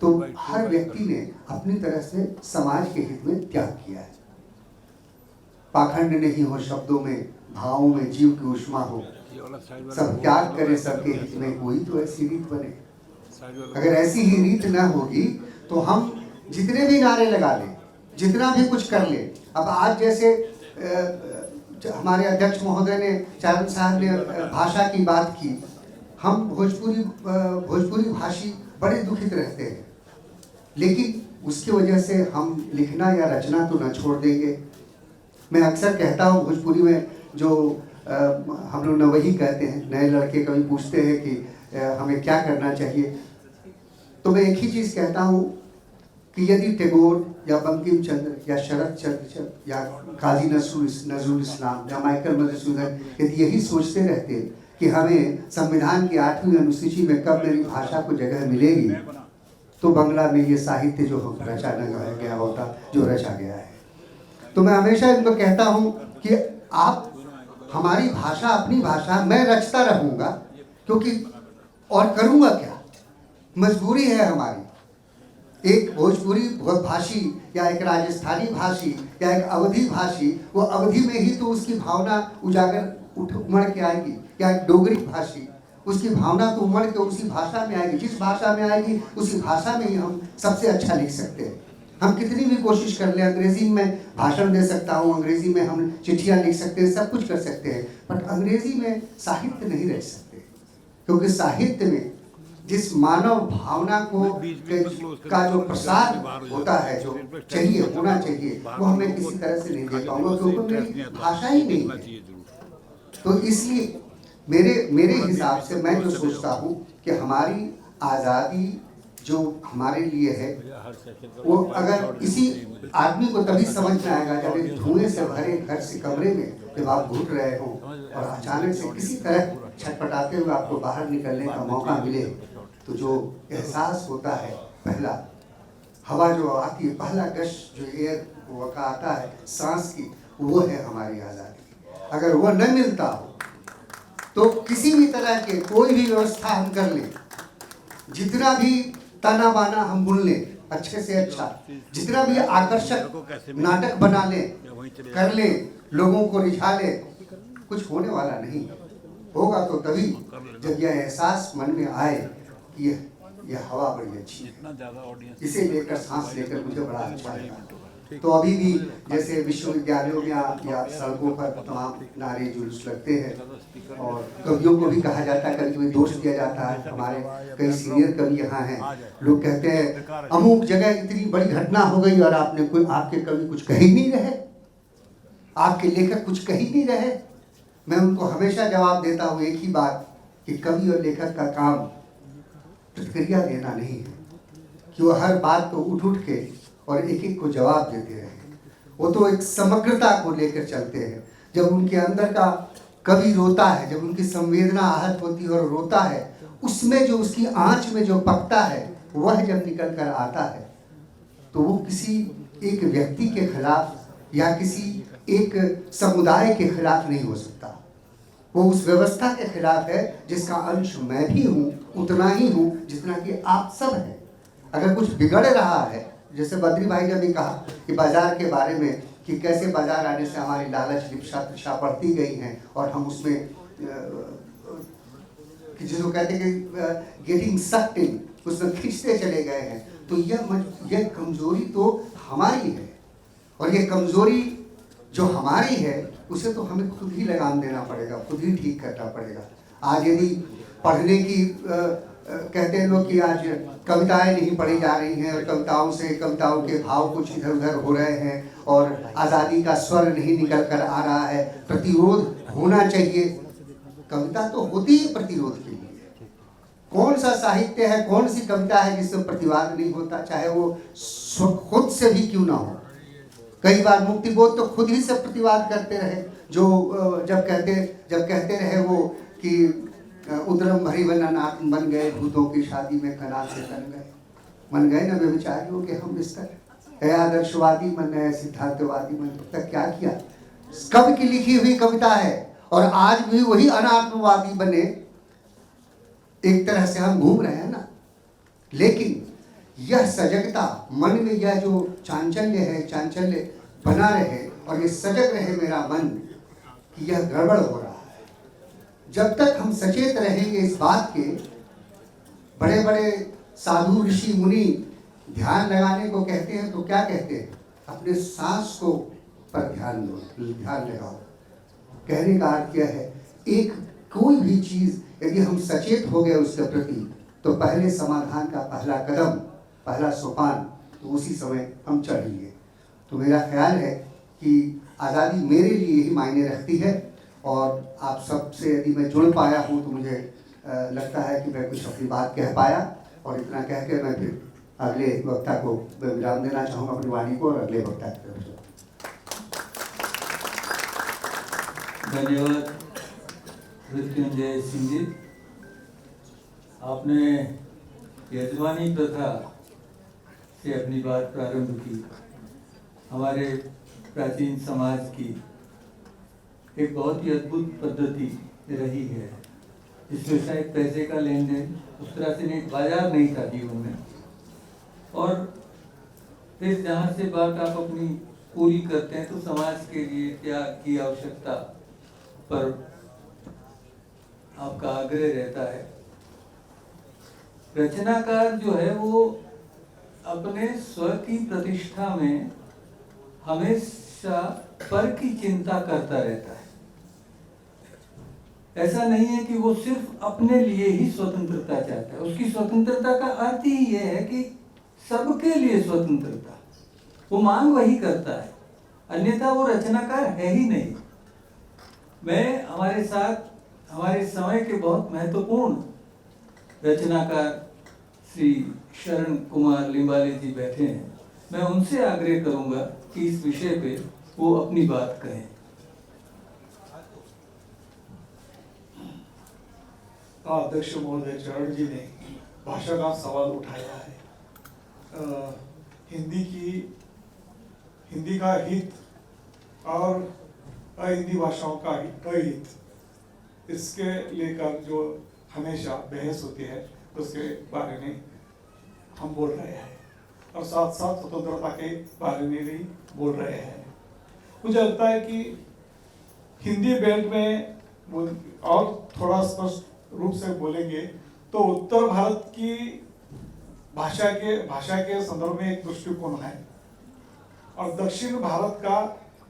तो हर व्यक्ति ने अपनी तरह से समाज के हित में त्याग किया है। पाखंड नहीं हो शब्दों में, भावों में जीव की ऊष्मा हो, सब त्याग करे सबके हित में, कोई तो ऐसी रीत बने। अगर ऐसी ही रीत न होगी तो हम जितने भी नारे लगा लें, जितना भी कुछ कर ले। अब आज जैसे हमारे अध्यक्ष महोदय ने, चारण साहब ने भाषा की बात की, हम भोजपुरी भाषी बड़े दुखित रहते हैं, लेकिन उसकी वजह से हम लिखना या रचना तो न छोड़ देंगे। मैं अक्सर कहता हूँ भोजपुरी में जो हम लोग नवही कहते हैं, नए लड़के कभी पूछते हैं कि हमें क्या करना चाहिए, तो मैं एक ही चीज़ कहता हूँ कि यदि टैगोर या बंकिम चंद्र या शरद चंद्र या काजी नजरुल इस्लाम या माइकल मधुसूदन यदि यही सोचते रहते कि हमें संविधान की 8वीं अनुसूची में कब मेरी भाषा को जगह मिलेगी, तो बंगला में ये साहित्य जो रचा गया होता, जो रचा गया है। तो मैं हमेशा इनको कहता हूँ कि आप हमारी भाषा, अपनी भाषा मैं रचता रहूँगा, क्योंकि और करूँगा क्या, मजबूरी है हमारी। एक भोजपुरी भाषी या एक राजस्थानी भाषी या एक अवधी भाषी, वो अवधि में ही तो उसकी भावना उमड़ के आएगी, या एक डोगरी भाषी, उसकी भावना तो उमड़ के उसी भाषा में आएगी। जिस भाषा में आएगी उसी भाषा में ही हम सबसे अच्छा लिख सकते हैं। हम कितनी भी कोशिश कर लें, अंग्रेजी में भाषण दे सकता हूँ, अंग्रेजी में हम चिट्ठियाँ लिख सकते हैं, सब कुछ कर सकते हैं, बट अंग्रेजी में साहित्य नहीं रच सकते, क्योंकि साहित्य में जिस मानव भावना को का जो प्रसार होता है, जो चाहिए होना चाहिए, वो हमें किसी तरह से नहीं दे पाऊंगा, क्योंकि मेरी भाषा ही नहीं है। तो इसलिए मेरे हिसाब से मैं जो सोचता हूँ कि हमारी आज़ादी जो हमारे लिए है, वो अगर इसी आदमी को तभी समझ में आएगा जब एक धुएं से भरे घर से कमरे में जब आप घुट रहे हो और अचानक से किसी तरह छटपटाते हुए आपको बाहर निकलने का मौका मिले, तो जो एहसास होता है, पहला हवा जो आती है, पहला गश जो एयर वो का आता है सांस की, वो है हमारी आज़ादी। अगर वो न मिलता हो तो किसी भी तरह के कोई भी व्यवस्था हम कर लें, जितना भी ताना बाना हम बुन लें अच्छे से अच्छा, जितना भी आकर्षक नाटक बना लें, कर लें, लोगों को रिझा लें, कुछ होने वाला नहीं। होगा तो तभी जब यह एहसास मन में आए कि यह हवा बड़ी अच्छी है, इसे लेकर सांस लेकर मुझे बड़ा अच्छा लगा। तो अभी भी जैसे विश्वविद्यालयों में या सड़कों पर तमाम नारे जुलूस लगते हैं और कवियों को भी कहा जाता है, कभी दोष दिया जाता है। हमारे कई सीनियर कवि यहाँ हैं, लोग कहते हैं अमुक जगह इतनी बड़ी घटना हो गई और आपके कवि कुछ कह ही नहीं रहे, आपके लेखक कुछ कह ही नहीं रहे। मैं उनको हमेशा जवाब देता हूँ एक ही बात कि कवि और लेखक का काम प्रतिक्रिया देना नहीं है कि वो हर बात को उठ के और एक एक को जवाब देते रहे। वो तो एक समग्रता को लेकर चलते हैं। जब उनके अंदर का कवि रोता है, जब उनकी संवेदना आहत होती है और रोता है, उसमें जो उसकी आंच में जो पकता है, वह जब निकल कर आता है तो वो किसी एक व्यक्ति के खिलाफ या किसी एक समुदाय के खिलाफ नहीं हो सकता। वो उस व्यवस्था के खिलाफ है जिसका अंश मैं भी हूँ, उतना ही हूँ जितना कि आप सब हैं। अगर कुछ बिगड़ रहा है, जैसे बद्री भाई ने भी कहा कि बाजार के बारे में कि कैसे बाजार आने से हमारी लालच लिप्सा बढ़ती गई हैं और हम उसमें जिसको कहते हैं कि गेटिंग सक्ड इन, उसमें खींचते चले गए हैं। तो यह कमजोरी तो हमारी है, और ये कमजोरी जो हमारी है उसे तो हमें खुद ही लगाम देना पड़ेगा, खुद ही ठीक करना पड़ेगा। आज यदि पढ़ने की कहते हैं लोग कि आज कविताएं नहीं पढ़ी जा रही हैं, और कविताओं के भाव कुछ इधर उधर हो रहे हैं, और आज़ादी का स्वर नहीं निकल कर आ रहा है, प्रतिरोध होना चाहिए। कविता तो होती ही प्रतिरोध के लिए। कौन सा साहित्य है, कौन सी कविता है जिसमें प्रतिवाद नहीं होता, चाहे वो खुद से भी क्यों ना हो। कई बार मुक्तिबोध तो खुद ही से प्रतिवाद करते रहे, जो जब कहते रहे वो कि उद्रम भरी बन गए भूतों की शादी में कना से मन गए न व्यभिचारियों के हम बिस्तर, आदर्शवादी मन है सिद्धार्थवादी मन। तक क्या किया, कवि की लिखी हुई कविता है, और आज भी वही अनात्मवादी बने एक तरह से हम घूम रहे हैं ना। लेकिन यह सजगता मन में, यह जो चांचल्य बना रहे, और ये सजग रहे मेरा मन कि यह गड़बड़ हो रहा है। जब तक हम सचेत रहेंगे इस बात के, बड़े बड़े साधु ऋषि मुनि ध्यान लगाने को कहते हैं तो क्या कहते हैं, अपने सांस को पर ध्यान लगाओ। कहने का अर्थ क्या है, एक कोई भी चीज यदि हम सचेत हो गए उसके प्रति, तो पहले समाधान का पहला कदम, पहला सोपान तो उसी समय हम चढ़ेंगे। तो मेरा ख्याल है कि आज़ादी मेरे लिए ही मायने रखती है, और आप सबसे यदि मैं जुड़ पाया हूँ तो मुझे लगता है कि मैं कुछ अपनी बात कह पाया। और इतना कह के मैं फिर अगले वक्ता को विराम देना चाहूँगा, अपनी वाणी को, और अगले वक्ता की तरफ। धन्यवाद मृत्युंजय सिंह जी। आपने यजमानी प्रथा से अपनी बात प्रारंभ की। हमारे प्राचीन समाज की एक बहुत ही अद्भुत पद्धति रही है, जिसमें शायद पैसे का लेन देन उस तरह से नहीं, बाजार नहीं था जीवन में। और फिर जहाँ से बात आप अपनी पूरी करते हैं तो समाज के लिए त्याग की आवश्यकता पर आपका आग्रह रहता है। रचनाकार जो है वो अपने स्व की प्रतिष्ठा में हमेशा पर की चिंता करता रहता है। ऐसा नहीं है कि वो सिर्फ अपने लिए ही स्वतंत्रता चाहता है। उसकी स्वतंत्रता का अर्थ ही ये है कि सबके लिए स्वतंत्रता, वो मांग वही करता है, अन्यथा वो रचनाकार है ही नहीं। मैं हमारे साथ हमारे समय के बहुत महत्वपूर्ण रचनाकार श्री शरण कुमार लिंबाले जी बैठे हैं। मैं उनसे आग्रह करूंगा कि इस विषय पे वो अपनी बात कहें। अध्यक्ष महोदय चरण जी ने भाषा का सवाल उठाया है। हिंदी का हित और अहिंदी भाषाओं का अहित, इसके लेकर जो हमेशा बहस होती है उसके बारे में हम बोल रहे हैं, और साथ साथ स्वतंत्रता के बारे में भी बोल रहे हैं। मुझे लगता है कि हिंदी बेल्ट में और थोड़ा स्पष्ट रूप से बोलेंगे तो उत्तर भारत की भाषा के संदर्भ में एक दृष्टिकोण है, और दक्षिण भारत का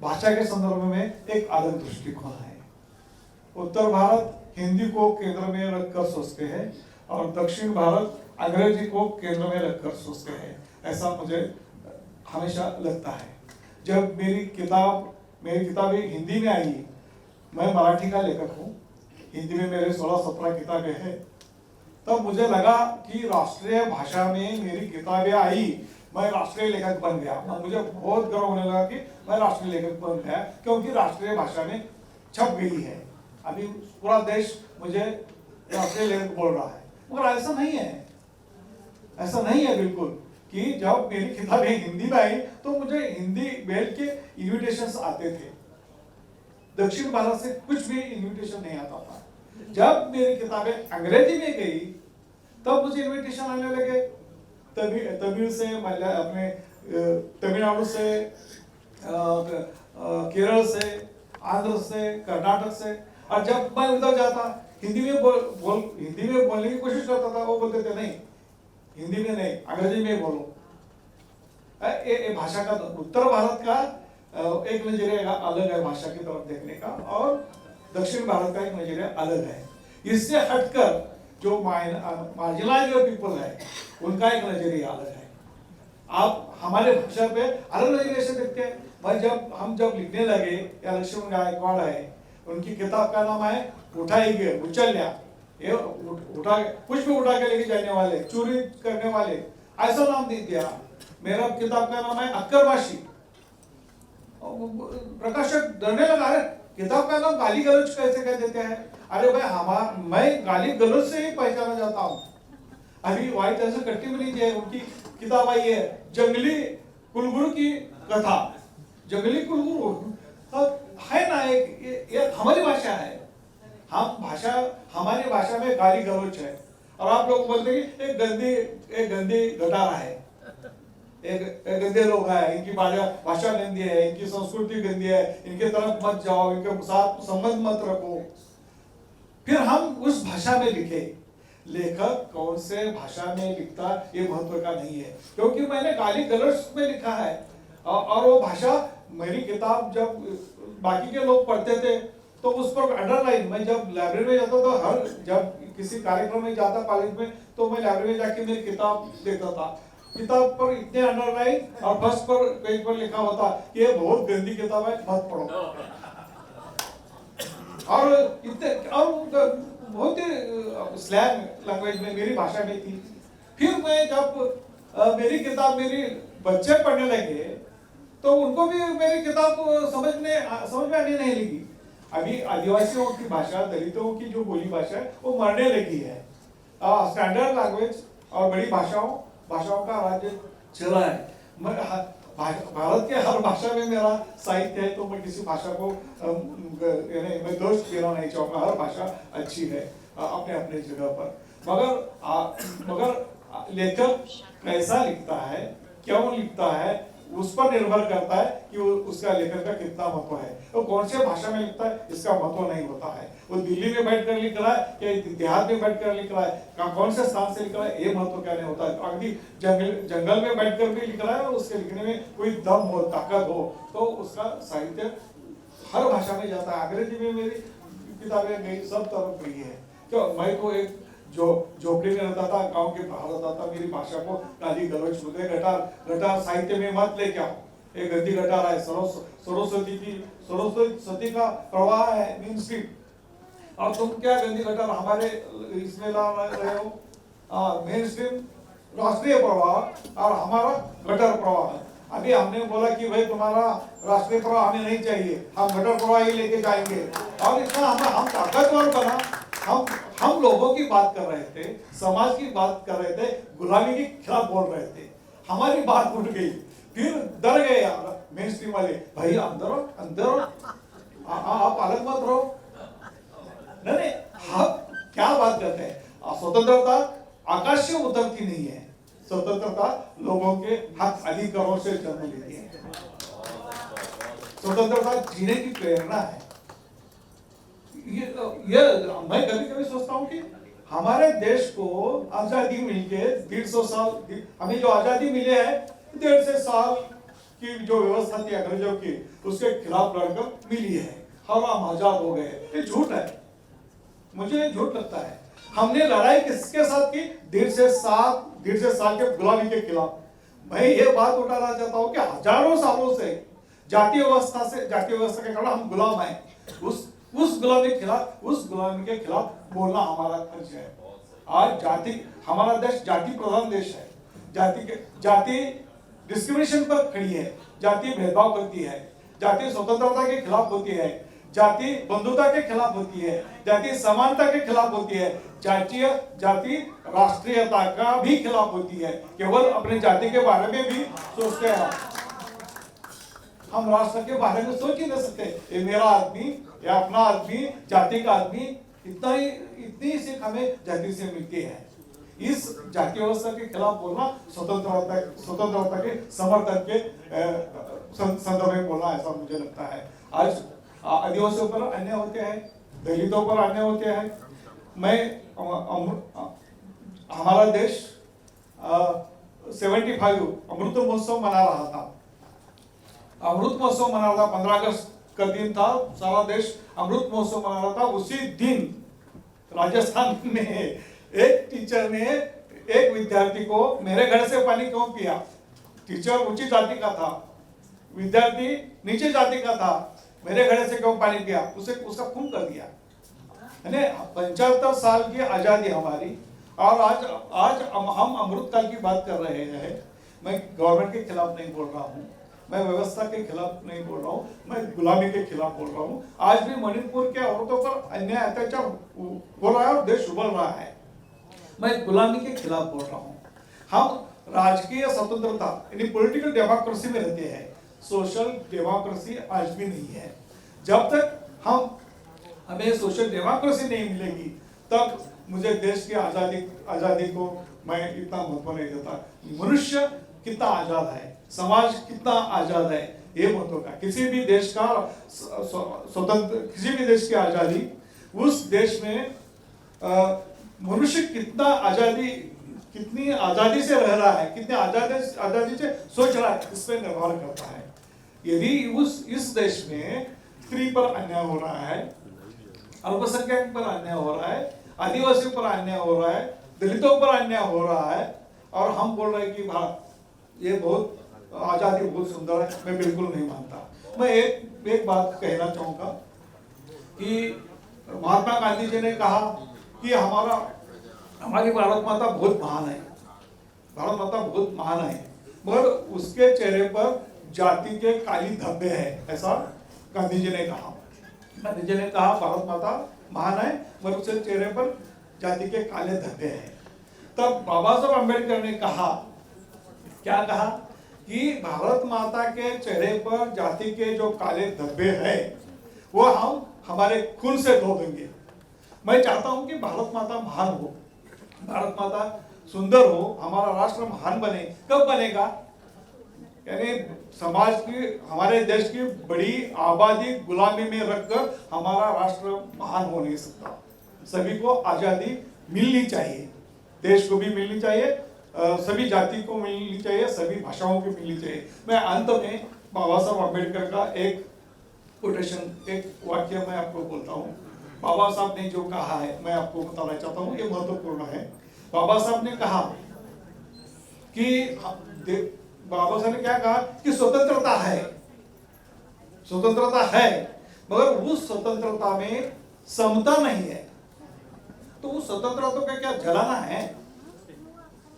भाषा के संदर्भ में एक अलग दृष्टिकोण है। उत्तर भारत हिंदी को केंद्र में रखकर सोचते हैं, और दक्षिण भारत अंग्रेजी को केंद्र में रखकर सोचते हैं। ऐसा मुझे हमेशा लगता है। जब मेरी किताबें हिंदी में आई, मैं मराठी का लेखक हूँ, हिंदी में मेरे 16-17 किताबें हैं, तब मुझे लगा कि राष्ट्रीय भाषा में मेरी किताबें आई, मैं राष्ट्रीय लेखक बन गया। मुझे बहुत गर्व होने लगा कि मैं राष्ट्रीय लेखक बन गया, क्योंकि राष्ट्रीय भाषा में छप गई है। अभी पूरा देश मुझे राष्ट्रीय लेखक बोल रहा है, मगर ऐसा नहीं है बिल्कुल कि जब मेरी किताबें हिंदी में आई तो मुझे हिंदी बेल्ट के इन्विटेशंस आते थे। दक्षिण भारत से कुछ भी इन्विटेशन नहीं आता था। जब मेरी किताबें अंग्रेजी में गई तब मुझे इन्विटेशन आने लगे, तमिल से, अपने तमिलनाडु से, केरल से, आंध्र से, कर्नाटक से। और जब मैं उधर जाता हिंदी में बोलने की कोशिश करता था, वो बोलते थे नहीं, हिंदी में नहीं, अंग्रेजी में बोलो। ये भाषा का उत्तर भारत का एक नजरिया अलग है भाषा की तरफ देखने का, और दक्षिण भारत का एक नजरिया अलग है। इससे हटकर जो मार्जिनलाइज्ड पीपल है उनका एक नजरिया अलग है। आप हमारे भाषा पे अलग नजरिए से देखते हैं। भाई हम जब लिखने लगे, या लक्ष्मण गायकवाड़ है, उनकी किताब का नाम है उठाएंगे उचल्या, ये उठा कुछ भी उठा के लेके जाने वाले, चोरी करने वाले, ऐसा नाम दे दिया। मेरा किताब का नाम है अक्करबाशी। प्रकाशक डरने लगा, अरे किताब का नाम गाली गलौज कैसे कह देते हैं? अरे भाई मैं गाली गलौज से ही पहचाना जाता हूँ। अभी व्हाइट हाउस कट्टी में लीजिए, उनकी किताब आई है जंगली कुलगुरु की कथा। जंगली कुलगुरु है ना, एक हमारी भाषा है। हमारी भाषा में गाली गलौज है, और आप लोग बोलते हैं एक गंदी गटारा है, एक गंदे लोग हैं, इनकी भाषा गंदी है, इनकी संस्कृति गंदी है, इनके तरफ मत जाओ, इनके साथ संबंध मत रखो। फिर हम उस भाषा में लिखे। लेखक कौन से भाषा में लिखता ये महत्व का नहीं है, क्योंकि मैंने गाली गलौज में लिखा है, और वो भाषा मेरी किताब जब बाकी के लोग पढ़ते थे तो उस पर अंडरलाइन, मैं जब लाइब्रेरी में जाता तो जब किसी कार्यक्रम में जाता कॉलेज में, तो मैं लाइब्रेरी में जाके मेरी किताब देखता था। किताब पर इतने अंडरलाइन और फर्स्ट पर पेज पर लिखा होता कि ये बहुत गंदी किताब है, मत पढ़ो। और बहुत ही स्लैंग लैंग्वेज में मेरी भाषा में थी। फिर मैं जब मेरी किताब मेरी बच्चे पढ़ने लगे तो उनको भी मेरी किताब समझ में आने नहीं लगी। अभी आदिवासियों की भाषा, दलितों की जो बोली भाषा है वो मरने लगी है। स्टैंडर्ड लैंग्वेज और बड़ी भाषाओं का राज्य चला है। भारत के हर भाषा में मेरा साहित्य है, तो मैं किसी भाषा को मैं दोष देना नहीं चाहूँगा। हर भाषा अच्छी है अपने अपने जगह पर, मगर लेखक कैसा लिखता है, क्यों लिखता है, उस पर निर्भर करता है कि उसका लेखन का कितना महत्व है। वो कौन से भाषा में लिखता है इसका महत्व नहीं होता है। वो दिल्ली में बैठकर लिख रहा है या देहात में बैठकर लिख रहा है, कौन से स्थान से लिख रहा है ये महत्व क्या नहीं होता है। अगली जंगल में बैठकर भी लिख रहा है और उसके लिखने में कोई दम हो, ताकत हो, तो उसका साहित्य हर भाषा में जाता है। अंग्रेजी में मेरी किताबें गई, सब तरफ गई है। क्यों? मैं तो एक जो झोपड़ी में रहता था, गांव के बाहर रहता था, मेरी भाषा को गाली गलौज बोलते। गटार साहित्य में मत लेके आओ, एक गंदी गटार है। सरस्वती का प्रवाह है मेन स्ट्रीम, अब तुम क्या गंदी गटार हमारे इसमें ला रहे हो। मेन स्ट्रीम राष्ट्रीय प्रवाह और हमारा गटर प्रवाह है। अभी हमने बोला कि भाई तुम्हारा राष्ट्रीय प्रवाह हमें नहीं चाहिए, हम गटर प्रवाह ही लेके जाएंगे। और इतना हम ताकतवर बना, हम लोगों की बात कर रहे थे, समाज की बात कर रहे थे, गुलामी के खिलाफ बोल रहे थे। हमारी बात उठ गई, फिर डर गए मेन स्ट्रीम वाले, भाई अंदर आप अलग मत रहो। नहीं, आप क्या बात करते हैं? स्वतंत्रता आकाश से उतरती नहीं है, स्वतंत्रता लोगों के हक अधिकारों से जन्म लेती है। स्वतंत्रता जीने की प्रेरणा है। ये मैं कभी सोचता हूँ कि हमारे देश को आजादी मिलके 150 साल, हमें जो आजादी मिले है 150 साल की जो व्यवस्था थी अंग्रेजों की, उसके खिलाफ लड़कर मिली है, हम आजाद हो गए। ये झूठ है, मुझे झूठ लगता है। हमने लड़ाई किसके साथ की? 150 साल के गुलामी के खिलाफ। मैं ये बात उठाना चाहता हूँ कि हजारों सालों से जातीय व्यवस्था के कारण हम गुलाम हैं। उस गुलामी के खिलाफ बोलना हमारा फर्ज है। आज हमारा देश जाति प्रधान देश है। जाति डिस्क्रिमिनेशन पर खड़ी है, जाति भेदभाव करती है, जाति स्वतंत्रता के खिलाफ होती है, जाति बंधुता के खिलाफ होती है, जाति समानता के खिलाफ होती है, जाति राष्ट्रीयता का भी खिलाफ होती है। केवल अपने जाति के बारे में भी सोचते हैं, हम राष्ट्र के बारे में सोच ही नहीं सकते। ये मेरा आदमी या अपना आदमी, जाति का आदमी, इतनी सीख हमें जाति से मिलती है। इस जातीय व्यवस्था के खिलाफ बोलना स्वतंत्रता के समर्थन के संदर्भ में बोलना, ऐसा मुझे लगता है। आज आदिवासियों पर अन्याय होते हैं, दलितों पर अन्याय होते हैं। हमारा देश 75 अमृत महोत्सव मना रहा था। अमृत महोत्सव मना रहा था, 15 अगस्त का दिन था, सारा देश अमृत महोत्सव मना रहा था। उसी दिन राजस्थान में एक टीचर ने एक विद्यार्थी को मेरे घर से पानी क्यों पिया, टीचर ऊंची जाति का था, विद्यार्थी नीचे जाति का था, मेरे घर से क्यों पानी पिया, उसे उसका खून कर दिया। 75 साल की आजादी हमारी, और आज हम अमृतकाल की बात कर रहे हैं। मैं गवर्नमेंट के खिलाफ नहीं बोल रहा हूँ, मैं व्यवस्था के खिलाफ नहीं बोल रहा हूँ, मैं गुलामी के खिलाफ बोल रहा हूँ। आज भी मणिपुर के औरतों पर अन्याय अत्याचार हो रहा है और देश उबल रहा है। मैं गुलामी के खिलाफ बोल रहा हूँ। हम राजकीय स्वतंत्रता यानी पॉलिटिकल डेमोक्रेसी में रहते हैं, सोशल डेमोक्रेसी आज भी नहीं है। जब तक हमें सोशल डेमोक्रेसी नहीं मिलेगी तब मुझे देश की आजादी को मैं इतना महत्व नहीं देता। मनुष्य कितना आजाद है, समाज कितना आजाद है, ये महत्व का। किसी भी देश का स्वतंत्र, किसी भी देश की आजादी, उस देश में मनुष्य कितनी आजादी से रह रहा है, कितने आजादी से सोच रहा है, इस पर निर्भर करता है। यदि इस देश में स्त्री पर अन्याय हो रहा है, अल्पसंख्यक पर अन्याय हो रहा है, आदिवासियों पर अन्याय हो रहा है, दलितों पर अन्याय हो रहा है, और हम बोल रहे हैं कि भारत ये बहुत आजादी बहुत सुंदर है, मैं बिल्कुल नहीं मानता। मैं एक बात कहना चाहूंगा कि महात्मा गांधी जी ने कहा कि हमारी भारत माता बहुत महान है, भारत माता बहुत महान है, मगर उसके चेहरे पर जाति के काली धब्बे हैं, ऐसा गांधी जी ने कहा। गांधी जी ने कहा भारत माता महान है, मगर उसके चेहरे पर जाति के काले धब्बे हैं। तब बाबा साहब अम्बेडकर ने कहा, क्या कहा कि भारत माता के चेहरे पर जाति के जो काले धब्बे हैं वो हम हमारे खून से धो देंगे। मैं चाहता हूं कि भारत माता महान हो, भारत माता सुंदर हो, हमारा राष्ट्र महान बने। कब बनेगा? यानी समाज की, हमारे देश की बड़ी आबादी गुलामी में रखकर हमारा राष्ट्र महान हो नहीं सकता। सभी को आजादी मिलनी चाहिए, देश को भी मिलनी चाहिए, सभी जाति को मिलनी चाहिए, सभी भाषाओं को मिलनी चाहिए। मैं अंत में बाबा साहब अम्बेडकर का एक कोटेशन, एक वाक्य मैं आपको बोलता हूँ। बाबा साहब ने जो कहा है मैं आपको बताना चाहता हूँ, ये महत्वपूर्ण है। बाबा साहब ने कहा कि बाबा साहब ने क्या कहा कि स्वतंत्रता है, स्वतंत्रता है, मगर उस स्वतंत्रता में समता नहीं है। तो उस स्वतंत्रता का क्या जलाना है?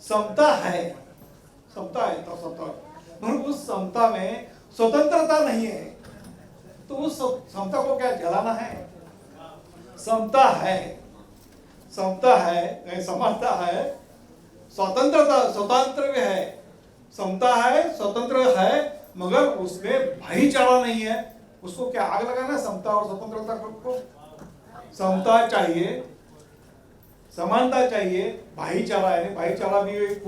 समता है, समता है तो समता, मगर उस समता में स्वतंत्रता नहीं है, तो उस समता को क्या जलाना है? समता है, समता है, समानता है, स्वतंत्रता, स्वतंत्र भी है, समता है, स्वतंत्र है, मगर उसमें भाईचारा नहीं है। उसको क्या आग लगाना है? समता और स्वतंत्रता को। समता चाहिए, समानता चाहिए, भाईचारा है, भाईचारा भी एक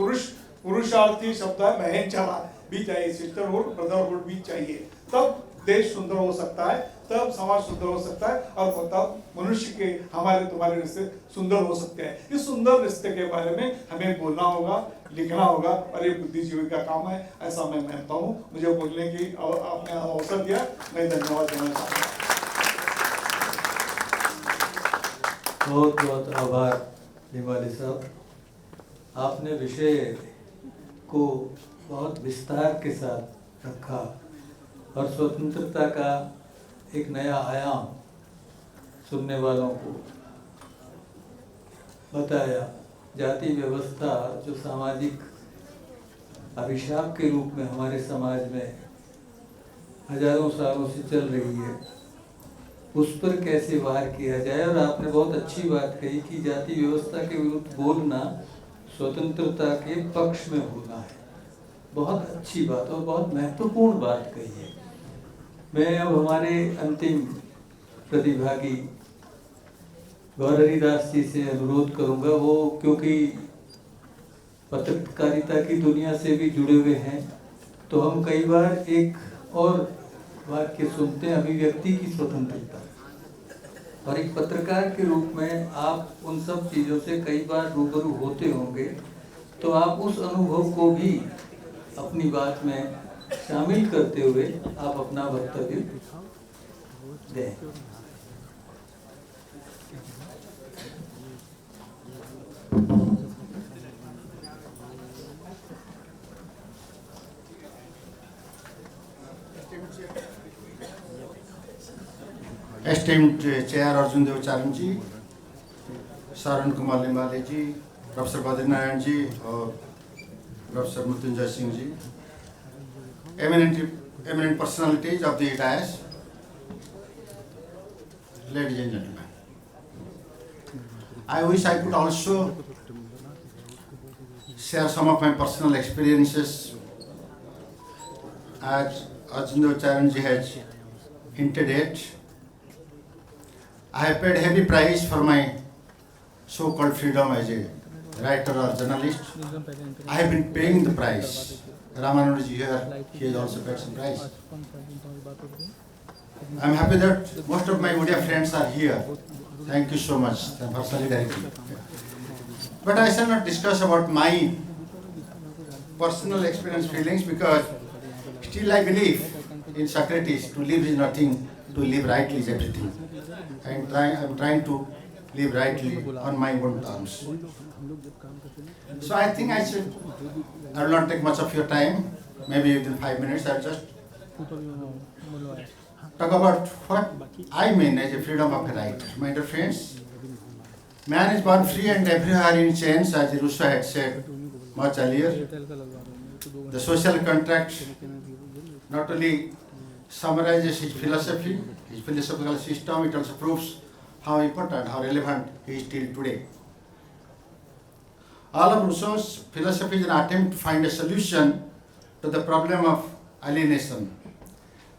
पुरुषार्थी शब्द है, बहनचारा भी चाहिए, सिस्टरहुड, ब्रदरहुड भी चाहिए। तब देश सुंदर हो सकता है, तब समाज सुंदर हो सकता है, और तब मनुष्य के, हमारे तुम्हारे रिश्ते सुंदर हो सकते हैं। इस सुंदर रिश्ते के बारे में हमें बोलना होगा, लिखना होगा, और ये बुद्धिजीवी का काम है, ऐसा मैं मानता हूँ। मुझे बोलने की आपने अवसर दिया, मैं धन्यवाद देना चाहता हूँ। बहुत बहुत आभार निमाली साहब, आपने विषय को बहुत विस्तार के साथ रखा और स्वतंत्रता का एक नया आयाम सुनने वालों को बताया। जाति व्यवस्था जो सामाजिक अभिशाप के रूप में हमारे समाज में हजारों सालों से चल रही है, उस पर कैसे वार किया जाए। और आपने बहुत अच्छी बात कही कि जाति व्यवस्था के विरुद्ध बोलना स्वतंत्रता के पक्ष में होना है। बहुत अच्छी बात और बहुत महत्वपूर्ण बात कही है। मैं अब हमारे अंतिम प्रतिभागी गौरहरिदास जी से अनुरोध करूंगा, वो क्योंकि पत्रकारिता की दुनिया से भी जुड़े हुए हैं, तो हम कई बार एक और वाक्य सुनते हैं, अभिव्यक्ति की स्वतंत्रता, और एक पत्रकार के रूप में आप उन सब चीज़ों से कई बार रूबरू होते होंगे। तो आप उस अनुभव को भी अपनी बात में शामिल करते हुए आप अपना वक्तव्य दें। Esteemed Chair Arjun Devacharyan ji, Saran Kumar Limbale ji, Professor Badrinaran ji, और Professor Mrityunjay Singh ji, eminent personalities of the dais, ladies and gentlemen. I wish I could also share some of my personal experiences, as Arjun Devacharyan ji has hinted at. I have paid heavy price for my so-called freedom as a writer or journalist. I have been paying the price. Ramanujan ji here, he has also paid some price. I am happy that most of my Odia friends are here. Thank you so much for solidarity. But I shall not discuss about my personal experience, feelings, because still I believe in Socrates, to live is nothing, to live rightly is everything. I am trying to live rightly on my own terms. So I think I will not take much of your time, maybe within 5 minutes. I will just talk about what I mean as a freedom of a writer. My dear friends, man is born free and everywhere in chains, as Rousseau had said much earlier. The social contract not only summarizes his philosophy, his philosophical system, it also proves how important, how relevant he is till today. All of Rousseau's philosophy is an attempt to find a solution to the problem of alienation.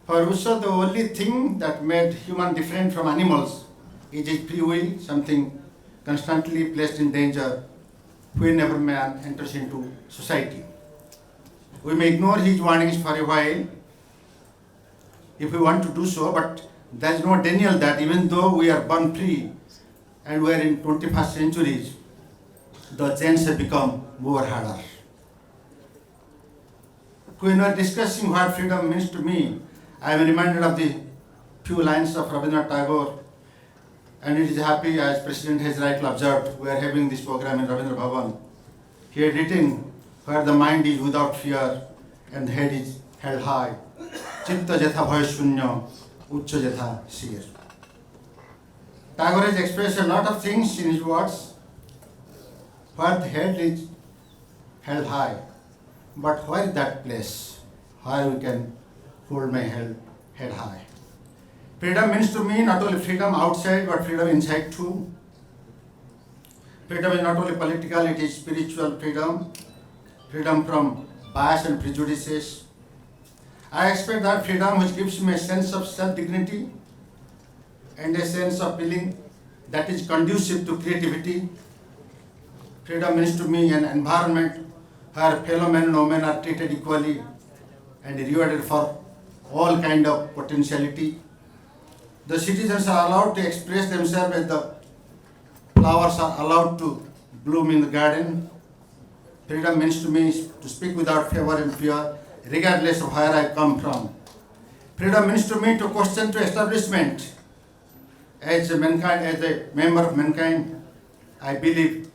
For Rousseau, the only thing that made human different from animals is his free will, something constantly placed in danger whenever man enters into society. We may ignore his warnings for a while if we want to do so, but there is no denial that even though we are born free and we are in 21st centuries, the chains have become more harder. When we are discussing what freedom means to me, I am reminded of the few lines of Rabindranath Tagore, and it is happy, as President has rightly observed, we are having this program in Rabindra Bhavan. He had written, where the mind is without fear and the head is held high, Chitta Jetha Bhaya Shunya, Uccha Jetha Shir. Tagore has expressed a lot of things in his words, where the head is held high, but where is that place where we can hold my head high? Freedom means to me not only freedom outside, but freedom inside too. Freedom is not only political, it is spiritual freedom, freedom from bias and prejudices. I expect that freedom which gives me a sense of self-dignity and a sense of feeling that is conducive to creativity. Freedom means to me an environment where fellow men and women are treated equally and rewarded for all kind of potentiality. The citizens are allowed to express themselves as the flowers are allowed to bloom in the garden. Freedom means to me to speak without favor and fear, regardless of where I come from. Freedom means to me to question to establishment. As a mankind, as a member of mankind, I believe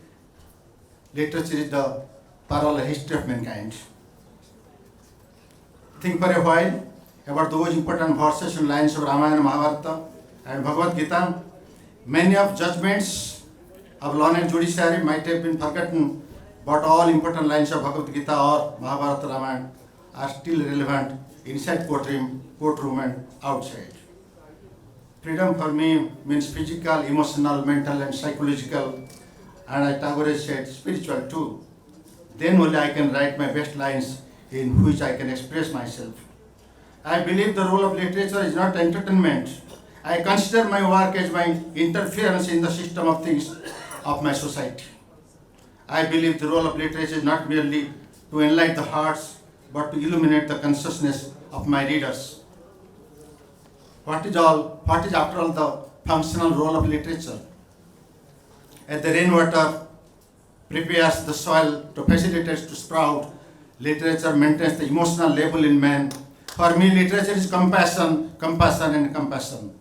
literature is the parallel history of mankind. Think for a while about those important verses and lines of Ramayana, Mahabharata and Bhagavad Gita. Many of judgments of learned judiciary might have been forgotten, but all important lines of Bhagavad Gita or Mahabharata, Ramayana are still relevant inside courtroom and outside. Freedom for me means physical, emotional, mental and psychological, and as Tagore said, spiritual too. Then only I can write my best lines in which I can express myself. I believe the role of literature is not entertainment. I consider my work as my interference in the system of things of my society. I believe the role of literature is not merely to enlighten the hearts, but to illuminate the consciousness of my readers. What is after all the functional role of literature? As the rainwater prepares the soil to facilitate to sprout. Literature maintains the emotional level in man. For me, literature is compassion, compassion, and compassion.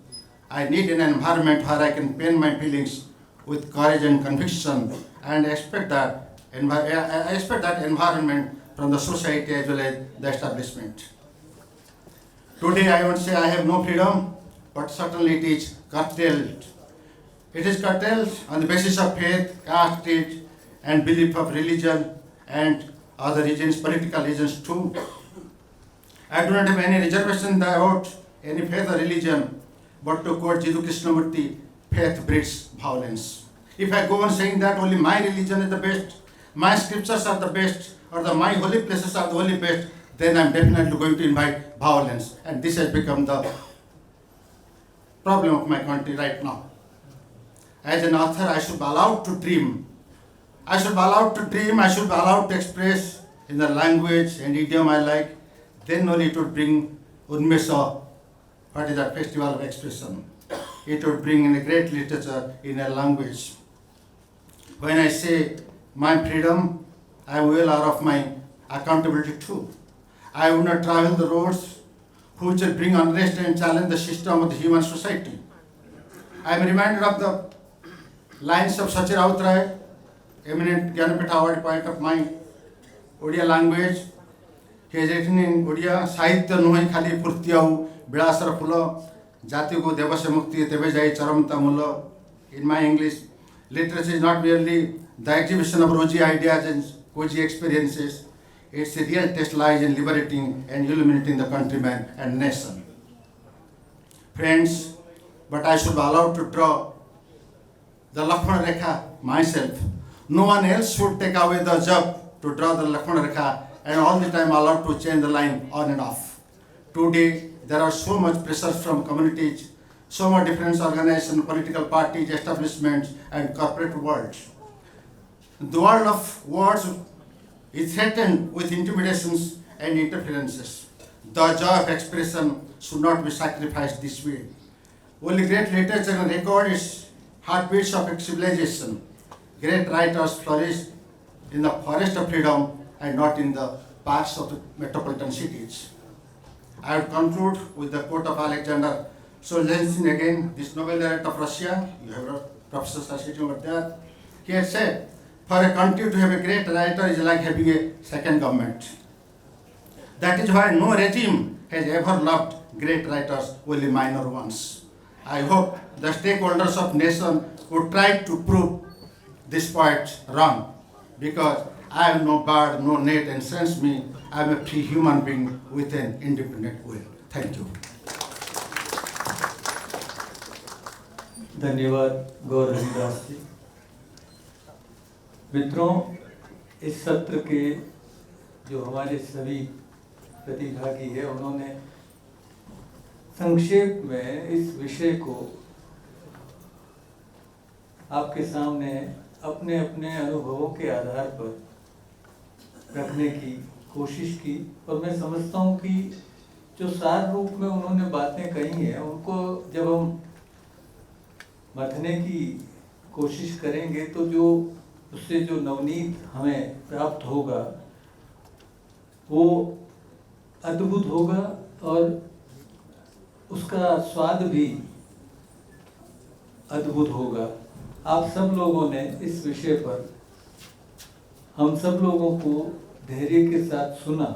I need an environment where I can pen my feelings with courage and conviction, and I expect that environment from the society as well as the establishment. Today, I won't say I have no freedom, but certainly it is curtailed. It is curtailed on the basis of faith, caste, creed, and belief of religion and other regions, political regions too. I do not have any reservation about any faith or religion, but to quote Jiddu Krishnamurti, faith breeds violence. If I go on saying that only my religion is the best, my scriptures are the best, or my holy places are the holy best, then I'm definitely going to invite violence. And this has become the problem of my country right now. As an author, I should be allowed to dream. I should be allowed to dream, I should be allowed to express in the language and idiom I like. Then only it would bring Unmesha, what is that festival of expression. It would bring in a great literature in a language. When I say my freedom, I am well aware of my accountability too. I will not travel the roads which will bring unrest and challenge the system of the human society. I am reminded of the lines of Sachir Rautrai, eminent Gyanapita Award poet of my Odia language. He has written in Odia, Sahitya nuhai khali purtiyau bilasar phulo jati ko devase mukti tebe jai charamta mulo. In my English, literature is not merely the exhibition of rosy ideas and cozy experiences. Its real test lies in liberating and illuminating the countryman and nation. Friends, but I should be allowed to draw the Lakshmana Rekha myself. No one else should take away the job to draw the Lakshmana Rekha and all the time allowed to change the line on and off. Today, there are so much pressure from communities, so much different organizations, political parties, establishments, and corporate worlds. The world of words is threatened with intimidations and interferences. The joy of expression should not be sacrificed this way. Only great literature can record its heartbeats of civilization. Great writers flourish in the forest of freedom and not in the parks of the metropolitan cities. I would conclude with the quote of Alexander Solzhenitsyn again, this Nobel laureate of Russia. You have a professor sitting over there. He has said, for a country to have a great writer is like having a second government. That is why no regime has ever loved great writers, only minor ones. I hope the stakeholders of nation would try to prove this poet wrong, because I am no bird, no net, and sense me, I am a free human being with an independent will. Thank you. धन्यवाद गौर हरिदास जी। मित्रों, इस सत्र के जो हमारे सभी प्रतिभागी हैं, उन्होंने संक्षेप में इस विषय को आपके सामने अपने अपने अनुभवों के आधार पर रखने की कोशिश की, और मैं समझता हूँ कि जो सार रूप में उन्होंने बातें कही हैं, उनको जब हम मथने की कोशिश करेंगे तो जो उससे जो नवनीत हमें प्राप्त होगा वो अद्भुत होगा, और उसका स्वाद भी अद्भुत होगा। आप सब लोगों ने इस विषय पर हम सब लोगों को धैर्य के साथ सुना,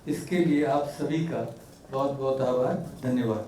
इसके लिए आप सभी का बहुत बहुत आभार। धन्यवाद।